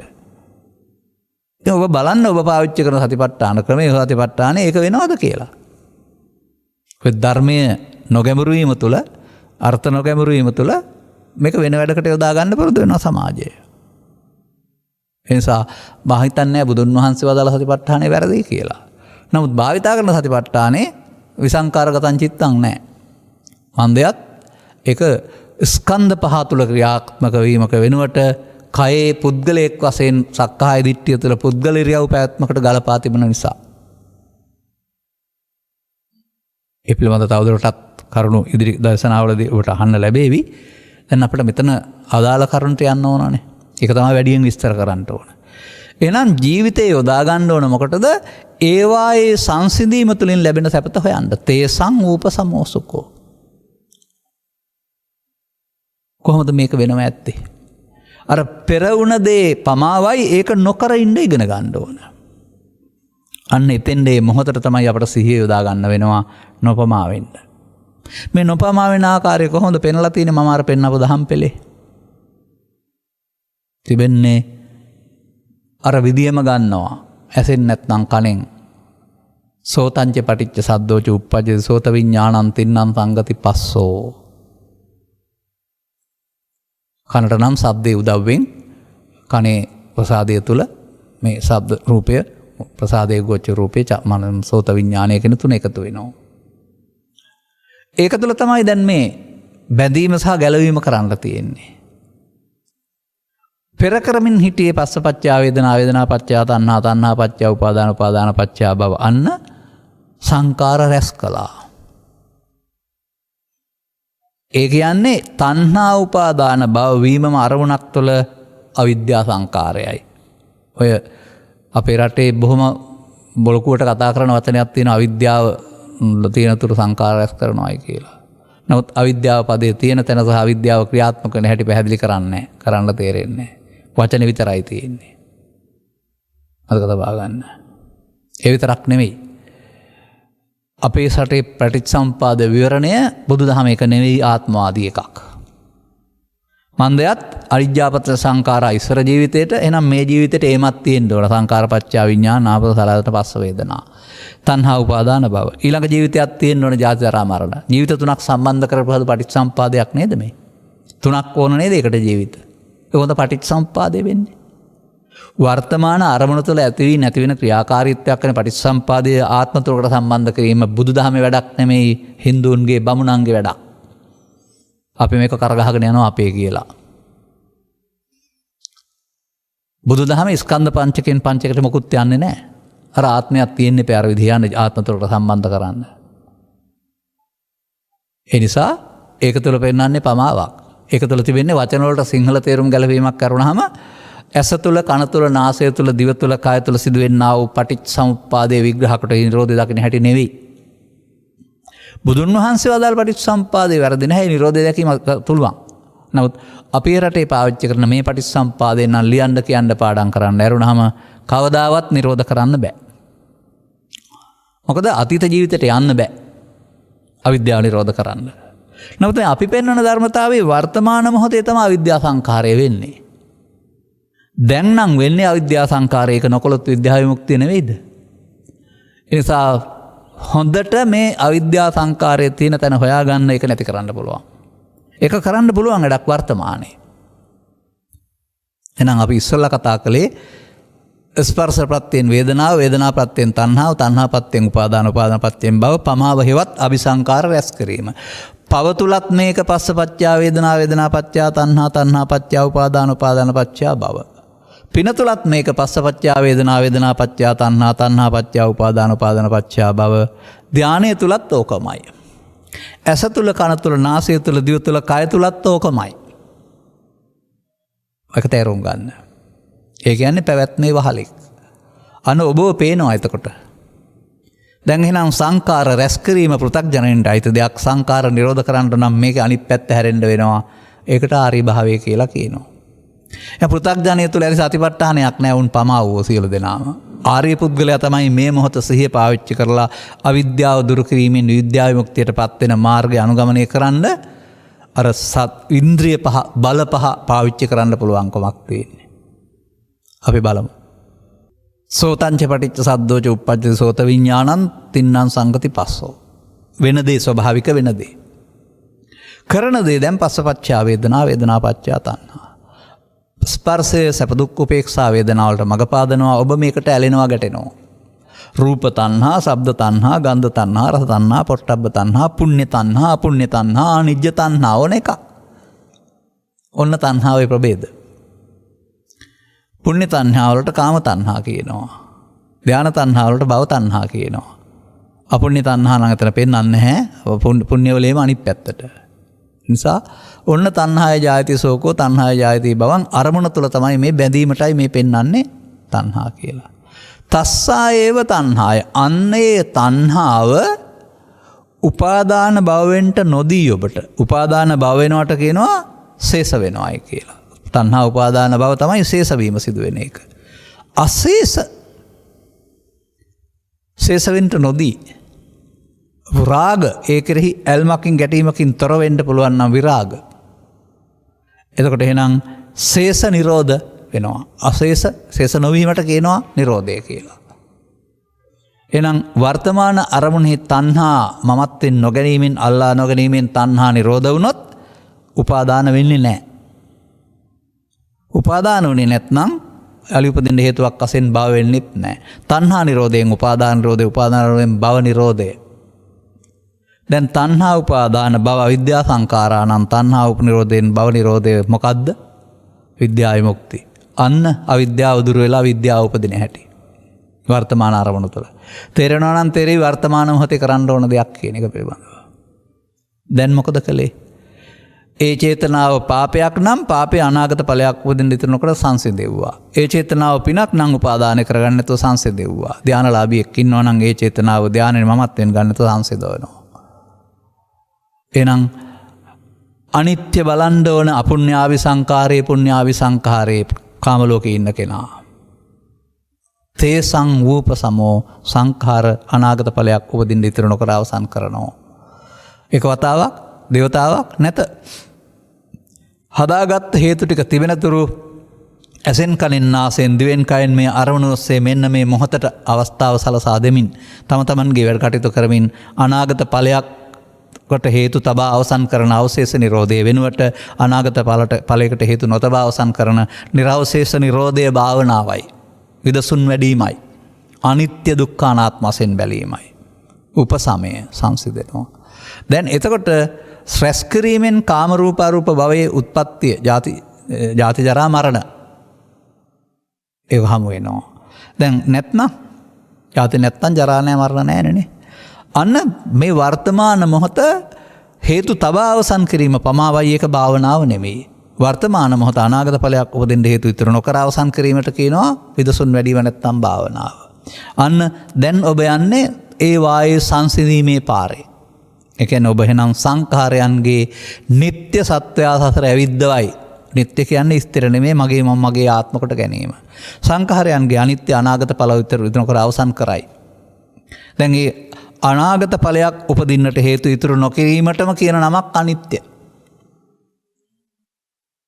ඉතින් ඔබ බලන්න ඔබ පාවිච්චි කරන සතිපට්ඨාන ක්‍රමය සතිපට්ඨානේ ඒක වෙනවද කියලා. ඔය ධර්මයේ නොගැඹුරු වීම තුළ අර්ථ නොගැඹුරු වීම තුළ මේක වෙන වැඩකට යොදා ගන්න පුරුදු වෙනවා සමාජය. එනිසා මා හිතන්නේ බුදුන් වහන්සේ වදාළ සතිපට්ඨානේ වැරදි කියලා. නමුත් භාවිතා කරන සතිපට්ඨානේ විසංකාරගතං චිත්තං නැහැ. මන්දයත් ඒක ස්කන්ධ පහ තුල ක්‍රියාත්මක වීමක වෙනුවට කයේ පුද්ගලයෙක් වශයෙන් සක්කාය දිට්ඨිය තුළ පුද්ගල ඉරියව් පැවැත්මකට ගලපා තිබෙන නිසා. ඒ පිළිබඳව තවදුරටත් කරුණු ඉදිරි දර්ශනාවලදී ඔබට අහන්න ලැබේවි. දැන් අපිට මෙතන අදාළ කරුණට යන්න ඕනනේ. ඒක තමයි වැඩියෙන් විස්තර කරන්න ඕන. එහෙනම් ජීවිතේ යොදා ගන්න ඕන මොකටද? ඒවායේ සංසිඳීම තුළින් ලැබෙන සැපත හොයන්න. තේසං ූපසමෝසුකෝ. කොහොමද මේක වෙනව ඇත්තේ? අර පෙර වුණ දේ පමාවයි ඒක නොකර ඉන්න ඉගෙන ගන්න ඕන. අන්න එතෙන්දී මොහොතට තමයි අපට සිහිය යොදා ගන්න වෙනවා නොපමා වෙන්න. මේ නොපමා වෙන ආකාරය කොහොමද පෙන්ලා තියෙන්නේ? මම අර පෙන්නපු දහම් පෙළේ තිබෙන්නේ අර විදියම ගන්නවා. ඇසෙන් නැත්නම් කනෙන්. සෝතංච පටිච්ච සද්දෝච උප්පජ්ජති සෝත විඥානං තින්නම් සංගති පස්සෝ. කනට නම් ශබ්දයේ උදව්වෙන් කනේ ප්‍රසාදය තුල මේ ශබ්ද රූපය ප්‍රසාදයේ ගෝචර රූපේ සෝත විඥානය කියන තුන එකතු වෙනවා. ඒක තුල තමයි දැන් මේ බැඳීම සහ ගැලවීම කරන්න තියෙන්නේ. පෙර කරමින් හිටියේ පස්සපච්චා වේදනා වේදනා පච්චා තණ්හා තණ්හා පච්චා උපාදාන උපාදාන පච්චා භව අන්න සංකාර රැස් කළා. ඒ කියන්නේ තණ්හා උපාදාන භව වීමම අරමුණක් තුළ අවිද්‍යා සංකාරයයි. ඔය අපේ රටේ බොහොම බොලකුවට කතා කරන වචනයක් තියෙන අවිද්‍යාව තියෙන තුරු සංකාර රැස් කරනවායි කියලා. නමුත් අවිද්‍යාව පදේ තියෙන තැන සහ අවිද්‍යාව ක්‍රියාත්මක වෙන හැටි පැහැදිලි කරන්න තේරෙන්නේ නැහැ. වචන විතරයි තියෙන්නේ. අදක තබා ගන්න. ඒ විතරක් නෙවෙයි. අපේ සටේ ප්‍රතිසම්පාද විවරණය බුදුදහම එක නෙවෙයි ආත්මවාදී එකක්. මන්දයත් අවිජ්ජාපත්‍ය සංඛාරා ඉස්සර ජීවිතේට එහෙනම් මේ ජීවිතේට ඒමත් තියෙන්න ඕන. සංඛාරපච්චා විඥාන නාපද සලආයතන පස්ස වේදනා. තණ්හා උපාදාන භව. ඊළඟ ජීවිතයක් තියෙන්න ඕන ජාති ජරා මරණ. ජීවිත තුනක් සම්බන්ධ කරපුවහද පටිච්චසම්පාදයක් නේද මේ? තුනක් ඕන නේද ඒකට ජීවිත? ඒකොන්ද පටිච්චසම්පාදේ වෙන්නේ. වර්තමාන අරමුණ තුළ ඇති වී නැති වෙන ක්‍රියාකාරීත්වයක් වෙන පටිච්චසම්පාදයේ ආත්ම තුලකට සම්බන්ධ කිරීම බුදුදහමේ වැඩක් නෙමෙයි හින්දුන්ගේ බමුණන්ගේ වැඩක්. අපි මේක කරගහගෙන යනවා අපේ කියලා. බුදුදහමේ ස්කන්ධ පංචකෙන් පංචකට මොකුත් යන්නේ නැහැ. අර ආත්මයක් තියෙන්නේ පෙර විදිහාන ආත්ම තුලකට සම්බන්ධ කරන්න. ඒ නිසා ඒක තුල පෙන්වන්නේ පමාවක්. ඒක තුල තිබෙන්නේ වචන වලට සිංහල තේරුම් ගැලවීමක් කරුණාම ඇස තුල කන තුල නාසය තුල දිව තුල කය තුල සිදුවෙනා වූ පටිච්චසමුප්පාදයේ විග්‍රහකට නිරෝධය දකින්න හැටි නෙවෙයි. බුදුන් වහන්සේ වදාළ පටිච්චසමුප්පාදේ වැරදි නැහැ. නිරෝධය දැකීම පුළුවන්. නමුත් අපේ රටේ පාවිච්චි කරන මේ පටිච්චසමුප්පාදේ නම් ලියන්න කියන්න පාඩම් කරන්න ඇරුණාම කවදාවත් නිරෝධ කරන්න බෑ. මොකද අතීත ජීවිතයට යන්න බෑ. අවිද්‍යාව නිරෝධ කරන්න. නමුත් අපි පෙන්වන ධර්මතාවයේ වර්තමාන මොහොතේ තමයි අවිද්‍යා සංඛාරය වෙන්නේ. දැන් නම් වෙන්නේ අවිද්‍යා සංඛාරයක නොකොලොත් විද්‍යා විමුක්තිය නෙවෙයිද? ඒ නිසා හොඳට මේ අවිද්‍යා සංඛාරයේ තියෙන තැන හොයාගන්න එක නැති කරන්න පුළුවන්. ඒක කරන්න පුළුවන් වැඩක් වර්තමානයේ. එහෙනම් අපි ඉස්සෙල්ලා කතා කළේ ස්පර්ශ ප්‍රත්‍යයෙන් වේදනාව, වේදනා ප්‍රත්‍යයෙන් තණ්හාව, තණ්හා ප්‍රත්‍යයෙන් උපාදාන, උපාදාන ප්‍රත්‍යයෙන් භව, පමාව හේවත් අபிසංකාර රැස් කිරීම. පව තුලත් මේක පස්සපච්චා වේදනා, වේදනා පච්චා තණ්හා, තණ්හා පච්චා උපාදාන, උපාදාන පච්චා භව. පින තුලත් මේක පස්සපච්චා වේදනා, වේදනා පච්චා තණ්හා, තණ්හා පච්චා උපාදාන, උපාදාන පච්චා භව. ධානය තුලත් ඕකමයි. ඇස තුල, කන තුල, නාසය තුල, දිව තුල, කය තුලත් ඕකමයි. ඒක තේරුම් ගන්න. ඒ කියන්නේ පැවැත්මේ වහලෙක්. අන්න ඔබව පේනවා එතකොට. දැන් එහෙනම් සංකාර රැස් කිරීම පෘථග්ජනයින්ට අයිති දෙයක්. සංකාර නිරෝධ කරන්න නම් මේක අනිත් පැත්ත හැරෙන්න වෙනවා. ඒකට ආර්ය භාවය කියලා කියනවා. එයා පෘථග්ජනය තුළ ඇති සතිපට්ඨානයක් නැහැ උන් පමා වූ සියලු දෙනාම. ආර්ය පුද්ගලයා තමයි මේ මොහොත සිහිය පාවිච්චි කරලා අවිද්‍යාව දුරු කිරීමෙන් විද්‍යා විමුක්තියටපත් වෙන මාර්ගය අනුගමනය කරන්න අර ඉන්ද්‍රිය පහ බල පහ පාවිච්චි කරන්න පුළුවන්කමක් තියෙන්නේ. අපි බලමු. සෝතංච පටිච්ච සද්දෝච උප්පජ්ජති සෝත විඥානං තින්නං සංගති පස්සෝ. වෙන දේ ස්වභාවික වෙන දේ. කරන දේ දැන් පස්සපච්චා වේදනා, වේදනා පච්චා තණ්හා. ස්පර්ශය සැප දුක් උපේක්ෂා වේදනා වලට මඟ පාදනවා. ඔබ මේකට ඇලෙනවා ගැටෙනවා. රූප තණ්හා, ශබ්ද තණ්හා, ගන්ධ තණ්හා, රස තණ්හා, පොට්ටබ්බ තණ්හා, පුඤ්ඤ තණ්හා, අපුඤ්ඤ තණ්හා, අනිජ්ජ තණ්හා ඕන එකක්. ඔන්න තණ්හාවේ ප්‍රභේද. පුණ්‍ය තණ්හා වලට කාම තණ්හා කියනවා. ධාන තණ්හා වලට භව තණ්හා කියනවා. අපුණ්‍ය තණ්හා නම් අතර පෙන්වන්නේ නැහැ. පුණ්‍ය වලේම අනිත් පැත්තට. නිසා ඔන්න තණ්හාය ජායති සෝකෝ, තණ්හාය ජායති භවං අරමුණ තුල තමයි මේ බැඳීමටයි මේ පෙන්වන්නේ තණ්හා කියලා. තස්සා ඒව තණ්හාය. අන්නේ තණ්හාව උපාදාන භවෙන්ට නොදී ඔබට. උපාදාන භව වෙනවට කියනවා ශේෂ වෙනවායි කියලා. තණ්හා උපාදාන භව තමයි ශේෂ වීම සිදු වෙන එක. අශේෂ ශේෂ වෙන්න නොදී රාග ඒ කෙරෙහි ඇල්මකින් ගැටීමකින් තොර වෙන්න පුළුවන් නම් විරාග. එතකොට එහෙනම් ශේෂ නිරෝධ වෙනවා. අශේෂ ශේෂ නොවීමට කියනවා නිරෝධය කියලා. එහෙනම් වර්තමාන අරමුණෙහි තණ්හා මමත්වෙන් නොගැනීමෙන්, අල්ලා නොගැනීමෙන් තණ්හා නිරෝධ වුණොත් උපාදාන වෙන්නේ නැහැ. උපාදාන වුණේ නැත්නම් අලි උපදින්න හේතුවක් වශයෙන් භව වෙන්නෙත් නැහැ. තණ්හා නිරෝධයෙන් උපාදාන නිරෝධය, උපාදාන නිරෝධයෙන් භව නිරෝධය. දැන් තණ්හා උපාදාන භව අවිද්‍යා සංඛාරා නම් තණ්හා උපනිරෝධයෙන් භව නිරෝධය මොකද්ද? විද්‍යා විමුක්ති. අන්න අවිද්‍යාව දුර වෙලා විද්‍යාව උපදින හැටි. වර්තමාන අරමුණු තුළ. තේරෙනවා නම් තේරෙයි වර්තමාන මොහොතේ කරන්න ඕන දෙයක් කියන එක පිළිබඳව. දැන් මොකද කළේ? ඒ චේතනාව පාපයක් නම් පාපේ අනාගත ඵලයක් වදින්න ඉතුරු නොකර සංසිඳෙව්වා. ඒ චේතනාව පිනක් නම් උපාදාන කරගන්න නැතුව සංසිඳෙව්වා. ධානලාභියෙක් ඉන්නවා නම් ඒ චේතනාව ධානයේ මමත්වෙන් ගන්න නැතුව සංසිඳවනවා. එහෙනම් අනිත්‍ය බලන්න ඕන අපුඤ්ඤාවි සංඛාරේ පුඤ්ඤාවි සංඛාරේ කාම ලෝකේ ඉන්න කෙනා. තේසං වූප සමෝ සංඛාර අනාගත ඵලයක් උපදින්න ඉතුරු නොකර අවසන් කරනවා. ඒක වතාවක් දේවතාවක් නැත. හදාගත් හේතු ටික තිබෙනතුරු ඇසෙන් කනෙන් නාසයෙන් දිවෙන් කයෙන් මේ අරමුණු ඔස්සේ මෙන්න මේ මොහොතට අවස්ථාව සලසා දෙමින් තම තමන්ගේ වැඩ කටයුතු කරමින් අනාගත ඵලයකට හේතු තබා අවසන් කරන අවශේෂ නිරෝධය වෙනුවට අනාගත ඵලයකට හේතු නොතබා අවසන් කරන නිර්වශේෂ නිරෝධය භාවනාවයි. විදසුන් වැඩීමයි. අනිත්‍ය දුක්ඛ අනාත්ම වශයෙන් බැලීමයි. උපසමය සංසිඳෙනවා. දැන් එතකොට ස්ට්‍රෙස් කිරීමෙන් කාම රූප අරූප භවයේ උත්පත්තිය ජාති ජරා මරණ ඒක හමු වෙනවා. දැන් නැත්නම් ජාති නැත්නම් ජරා නැහැ මරණ නැහැ නේ. අන්න මේ වර්තමාන මොහොත හේතු තබා අවසන් කිරීම පමාවයි ඒක භාවනාව නෙමෙයි. වර්තමාන මොහොත අනාගත ඵලයක් උපදින්න හේතු ඉතුරු නොකර අවසන් කිරීමට කියනවා විදසුන් වැඩිව නැත්නම් භාවනාව. අන්න දැන් ඔබ යන්නේ ඒ වායේ සංසිඳීමේ පාරේ. ඒ කියන්නේ ඔබ එහෙනම් සංඛාරයන්ගේ නিত্য සත්වයා සසර ඇවිද්දවයි. නিত্য කියන්නේ ස්ථිර නෙමෙයි මගේ මම මගේ ආත්ම කොට ගැනීම. සංඛාරයන්ගේ අනිත්‍ය අනාගත ඵල විතර නොකර අවසන් කරයි. දැන් මේ අනාගත ඵලයක් උපදින්නට හේතු ඉතුරු නොකිරීමටම කියන නමක් අනිත්‍ය.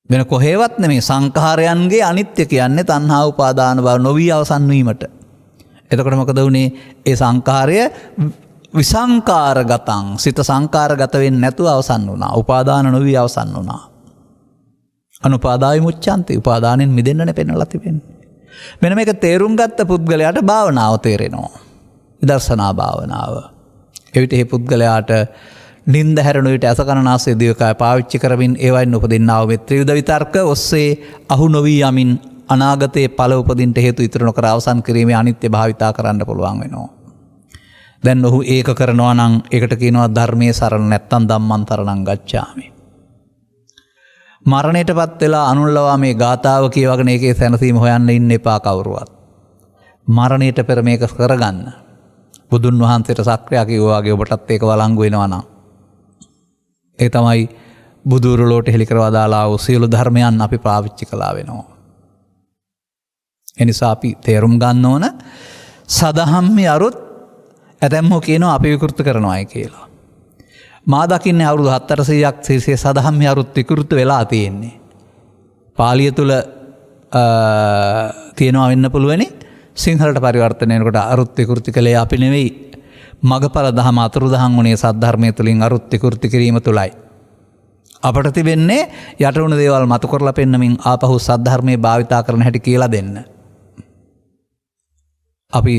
වෙන කොහේවත් නෙමෙයි සංඛාරයන්ගේ අනිත්‍ය කියන්නේ තණ්හා උපාදාන භව නොවි අවසන් වීමට. එතකොට මොකද වුනේ? ඒ සංඛාරය විසංකාරගතං සිත සංකාරගත වෙන්නේ නැතුව අවසන් වුණා. උපාදාන නොවි අවසන් වුණා. අනුපාදාය මුච්ඡන්ති උපාදානෙන් මිදෙන්නනේ පෙන්වලා තිබෙන්නේ. මෙන්න මේක තේරුම් ගත්ත පුද්ගලයාට භාවනාව තේරෙනවා. විදර්ශනා භාවනාව. එවිට මේ පුද්ගලයාට නින්ද හැරෙන විට අසකනාසය දිවකය පාවිච්චි කරමින් ඒවයින් උපදින්නා වූ ත්‍රිවිධ විතර්ක ඔස්සේ අහු නොවි යමින් අනාගතයේ ඵල උපදින්නට හේතු ඉතුරු නොකර අවසන් කිරීමේ අනිත්‍ය භාවිතා කරන්න පුළුවන් වෙනවා. දැන් ඔහු ඒක කරනවා නම් ඒකට කියනවා ධර්මයේ සරණ නැත්තම් ධම්මං තරණං ගච්ඡාමි. මරණයටපත් වෙලා අනුල්ලවා මේ ගාතාව කියවගෙන ඒකේ සැනසීම හොයන්න ඉන්න එපා කවුරුවත්. මරණයට පෙර මේක කරගන්න. බුදුන් වහන්සේට සක්‍රියා කිව්වා වගේ ඔබටත් ඒක වළංගු වෙනවා නම්. ඒ තමයි බුදුරුලෝට හෙළි කරවා දාලා වූ සියලු ධර්මයන් අපි පාවිච්චි කළා වෙනවා. එනිසා අපි තේරුම් ගන්න ඕන සදහම්මේ අරුත් ඇතැම්මෝ කියනවා අපි විකෘත කරනවායි කියලා. මා දකින්නේ අවුරුදු 700ක් සිරිසේ සදහම්මේ අරුත් විකෘත වෙලා තියෙන්නේ. පාලිය තුල තියෙනවා වෙන්න පුළුවනි. සිංහලට පරිවර්තනය වෙනකොට අරුත් විකෘති කළේ අපි නෙවෙයි. මගපල දහම අතුරුදහන් වුණේ සද්ධර්මයේ තුලින් අරුත් විකෘති කිරීම තුලයි. අපට තිබෙන්නේ යටුණු දේවල් මතු කරලා පෙන්නමින් ආපහු සද්ධර්මයේ භාවිතා කරන හැටි කියලා දෙන්න. අපි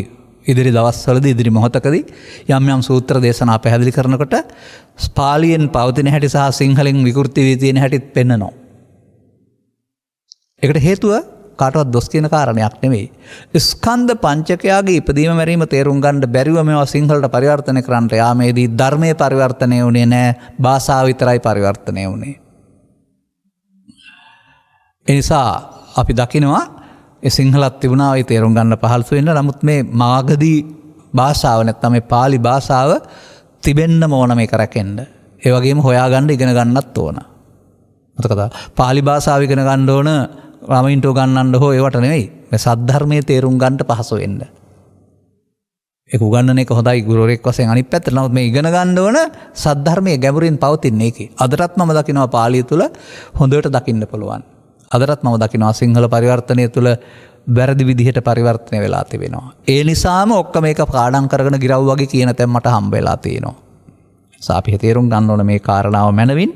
ඉදිරි දවස්වලදී ඉදිරි මොහොතකදී යම් යම් සූත්‍ර දේශනා පැහැදිලි කරනකොට පාලියෙන් පවතින හැටි සහ සිංහලෙන් විකෘති වී තියෙන හැටිත් පෙන්නනවා. ඒකට හේතුව කාටවත් දොස් කියන කාරණයක් නෙවෙයි. ස්කන්ධ පංචකයාගේ ඉපදීම මැරීම තේරුම් ගන්න බැරිව මේවා සිංහලට පරිවර්තනය කරන්නට යාමේදී ධර්මයේ පරිවර්තනය වුණේ නැහැ. භාෂාව විතරයි පරිවර්තනය වුණේ. ඒ නිසා අපි දකිනවා ඒ සිංහලත් තිබුණා ඒ තේරුම් ගන්න පහසු වෙන්න. නමුත් මේ මාගදී භාෂාව නැත්නම් මේ pāli භාෂාව තිබෙන්න ඕන මේක රැකෙන්න. ඒ වගේම හොයාගන්න ඉගෙන ගන්නත් ඕන. මතකද? pāli භාෂාව ඉගෙන ගන්න ඕන ළමයින්ට උගන්වන්න හෝ ඒවට නෙවෙයි. මේ සද්ධර්මයේ තේරුම් ගන්නට පහසු වෙන්න. ඒක උගන්වන එක හොඳයි ගුරුවරයෙක් වශයෙන් අනිත් පැත්තට. නමුත් මේ ඉගෙන ගන්න ඕන සද්ධර්මයේ ගැඹුරින් පවතින එකේ. අදටත් මම දකිනවා පාලිය තුල හොඳට දකින්න පුළුවන්. අදටත් මම දකිනවා සිංහල පරිවර්තනය තුල වැරදි විදිහට පරිවර්තනය වෙලා තිබෙනවා. ඒ නිසාම ඔක්කොම මේක පාඩම් කරගෙන ගිරව් වගේ කියන තැන් මට හම්බ වෙලා තියෙනවා. අපි තේරුම් ගන්න ඕන මේ කාරණාව මනවින්.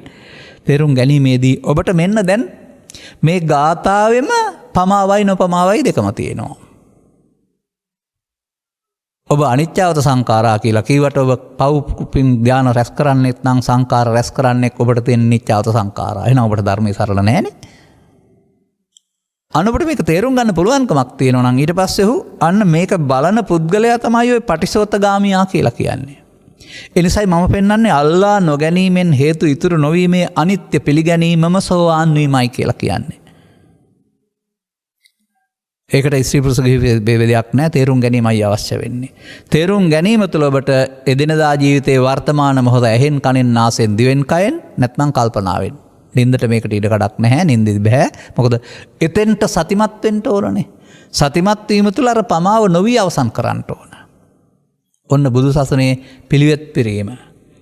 තේරුම් ගැනීමේදී ඔබට මෙන්න දැන් මේ ගාථාවෙම පමාවයි නොපමාවයි දෙකම තියෙනවා. ඔබ අනිත්‍යවත සංඛාරා කියලා කිව්වට ඔබ පව්පින් ධාන රැස් කරන්නෙත් නම් සංඛාර රැස් කරන්නෙක් ඔබට තියෙන නිත්‍යවත සංඛාරා. එහෙනම් ඔබට ධර්මයේ සරල නැහැනේ. අනුබට මේක තේරුම් ගන්න පුළුවන්කමක් තියෙනවා නම් ඊට පස්සේ අන්න මේක බලන පුද්ගලයා තමයි ඔය පටිසෝතගාමියා කියලා කියන්නේ. එනිසයි මම පෙන්වන්නේ අල්ලා නොගැනීමෙන් හේතු ඉතුරු නොවීමේ අනිත්‍ය පිළිගැනීමම සෝවාන් වීමයි කියලා කියන්නේ. ඒකට ස්ත්‍රී පුරුෂ භේදයක් නැහැ. තේරුම් ගැනීමයි අවශ්‍ය වෙන්නේ. තේරුම් ගැනීම තුළ ඔබට එදිනදා ජීවිතයේ වර්තමාන මොහොත ඇහෙන් කනෙන් නාසයෙන් දිවෙන් කයෙන් නැත්නම් කල්පනාවෙන්. නින්දට මේකට ඉඩ කඩක් නැහැ. නින්දෙදි බෑ. මොකද එතෙන්ට සතිමත් වෙන්න ඕනනේ. සතිමත් වීම තුළ අර පමාව නොවි අවසන් කරන්න ඕන. ඔන්න බුදු සසුනේ පිළිවෙත් පිරීම.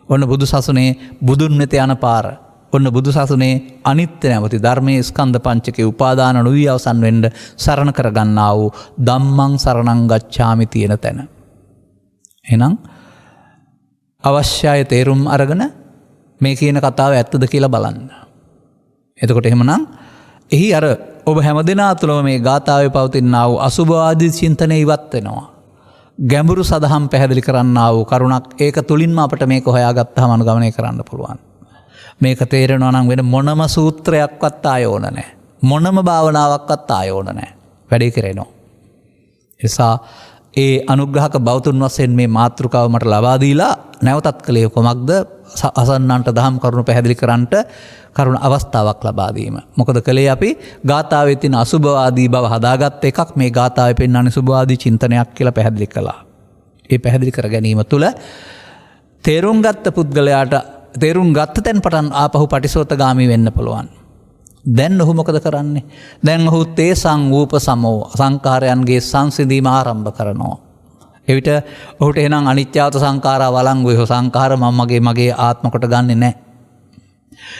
ඔන්න බුදු සසුනේ බුදුන් වෙත යන පාර. ඔන්න බුදු සසුනේ අනිත්‍ය නැමැති ධර්මයේ ස්කන්ධ පංචකේ උපාදාන නොවි අවසන් වෙන්න සරණ කරගන්නා වූ ධම්මං සරණං ගච්ඡාමි තියෙන තැන. එහෙනම් අවශ්‍යය තේරුම් අරගෙන මේ කියන කතාව ඇත්තද කියලා බලන්න. එතකොට එහෙමනම් එහි අර ඔබ හැමදෙනා තුළම මේ ගාථාවේ පවතිනා වූ අසුභවාදී චින්තනය ඉවත් වෙනවා. ගැඹුරු සදහම් පැහැදිලි කරන්නා වූ කරුණක් ඒක තුලින්ම අපිට මේක හොයාගත්තාම අනුගමනය කරන්න පුළුවන්. මේක තේරෙනවා නම් වෙන මොනම සූත්‍රයක්වත් ආයෝන නැහැ. මොනම භාවනාවක්වත් ආයෝන නැහැ. වැඩේ කරේනවා. එසා ඒ අනුග්‍රහක බෞතුන් වශයෙන් මේ මාතෘකාව මට ලබා දීලා නැවතත් කලේ කොමක්ද අසන්නන්ට දහම් කරුණු පැහැදිලි කරන්නට කරුණ අවස්ථාවක් ලබා දීම. මොකද කලේ අපි ගාථාවේ තියෙන අසුභවාදී බව හදාගත් එකක් මේ ගාථාවේ පෙන්වන්නේ සුභවාදී චින්තනයක් කියලා පැහැදිලි කළා. ඒ පැහැදිලි කර ගැනීම තුළ තේරුම් ගත්ත පුද්ගලයාට තේරුම් ගත්ත තැන් පටන් ආපහු පටිසෝතගාමී වෙන්න පුළුවන්. දැන් ඔහු මොකද කරන්නේ? දැන් ඔහු තේසං වූප සමෝ සංඛාරයන්ගේ සංසිඳීම ආරම්භ කරනවා. එවිට ඔහුට එහෙනම් අනිත්‍යවත සංඛාරා වළංගුයි. ඔහු සංඛාර මගේ ආත්ම කොට ගන්නෙ නැහැ.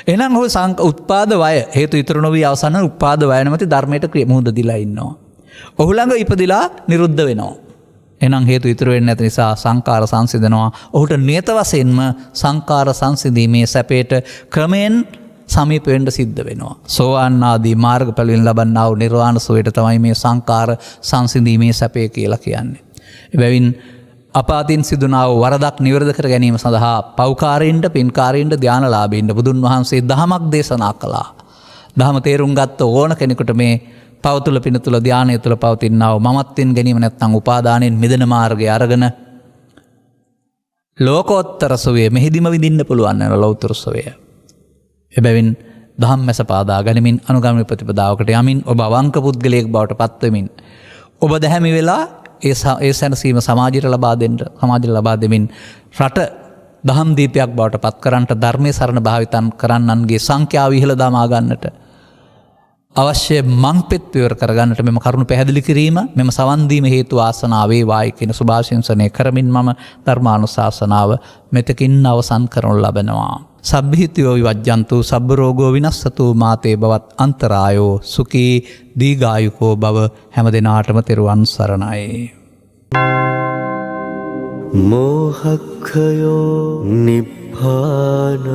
එහෙනම් ඔහු උත්පාද වය හේතු ඉතුරු නොවී අවසන් උත්පාද වය නැමැති ධර්මයට මුහුද දීලා ඉන්නවා. ඔහු ළඟ ඉපදිලා නිරුද්ධ වෙනවා. එහෙනම් හේතු ඉතුරු වෙන්නේ නැති නිසා සංඛාර සංසිඳනවා. ඔහුට නියත වශයෙන්ම සංඛාර සංසිඳීමේ සැපයට ක්‍රමෙන් සමීප වෙන්න සිද්ධ වෙනවා. සෝවාන් ආදී මාර්ගඵලයෙන් ලබන්නා වූ නිර්වාණ සුවයට තමයි මේ සංඛාර සංසිඳීමේ සැපය කියලා කියන්නේ. එබැවින් අපාතින් සිදුනා වූ වරදක් නිවැරදි කර ගැනීම සඳහා පෞකාරයින්ට පින්කාරයින්ට ධානලාභීන්ට බුදුන් වහන්සේ දහමක් දේශනා කළා. දහම තේරුම් ගත්ත ඕන කෙනෙකුට මේ පව තුළ පින තුළ ධානය තුළ පවතිනා වූ මමත්වෙන් ගැනීම නැත්නම් උපාදානයෙන් මිදෙන මාර්ගය අරගෙන ලෝකෝත්තර සුවය මෙහිදීම විඳින්න පුළුවන් වෙන ලෞතර සුවය. එබැවින් දහම් මැස පාදා ගනිමින් අනුගාමී ප්‍රතිපදාවකට යමින් ඔබ අවංක පුද්ගලයෙක් බවට පත්වෙමින් ඔබ දැහැමි වෙලා ඒ සැනසීම සමාජයට ලබා දෙමින් රට දහම් දීපයක් බවට පත් කරන්නට ධර්මයේ සරණ භාවිතන් කරන්නන්ගේ සංඛ්‍යාව ඉහළ දමා ගන්නට අවශ්‍ය මංපෙත් විවර කරගන්නට මෙම කරුණු පැහැදිලි කිරීම මෙම සවන් දීම හේතු වාසනාව වේවායි කියන සුභාශිංසනය කරමින් මම ධර්මානුශාසනාව මෙතකින් අවසන් කරනු ලබනවා. සබ්බිහිතයෝ විවජ්ජන්තු සබ්බ රෝගෝ විනස්සතු මාතේ බවත් අන්තරායෝ සුඛී දීඝායුකෝ බව හැම දිනාටම තෙරුවන් සරණයි. මෝහක්ඛයෝ නිබ්බානං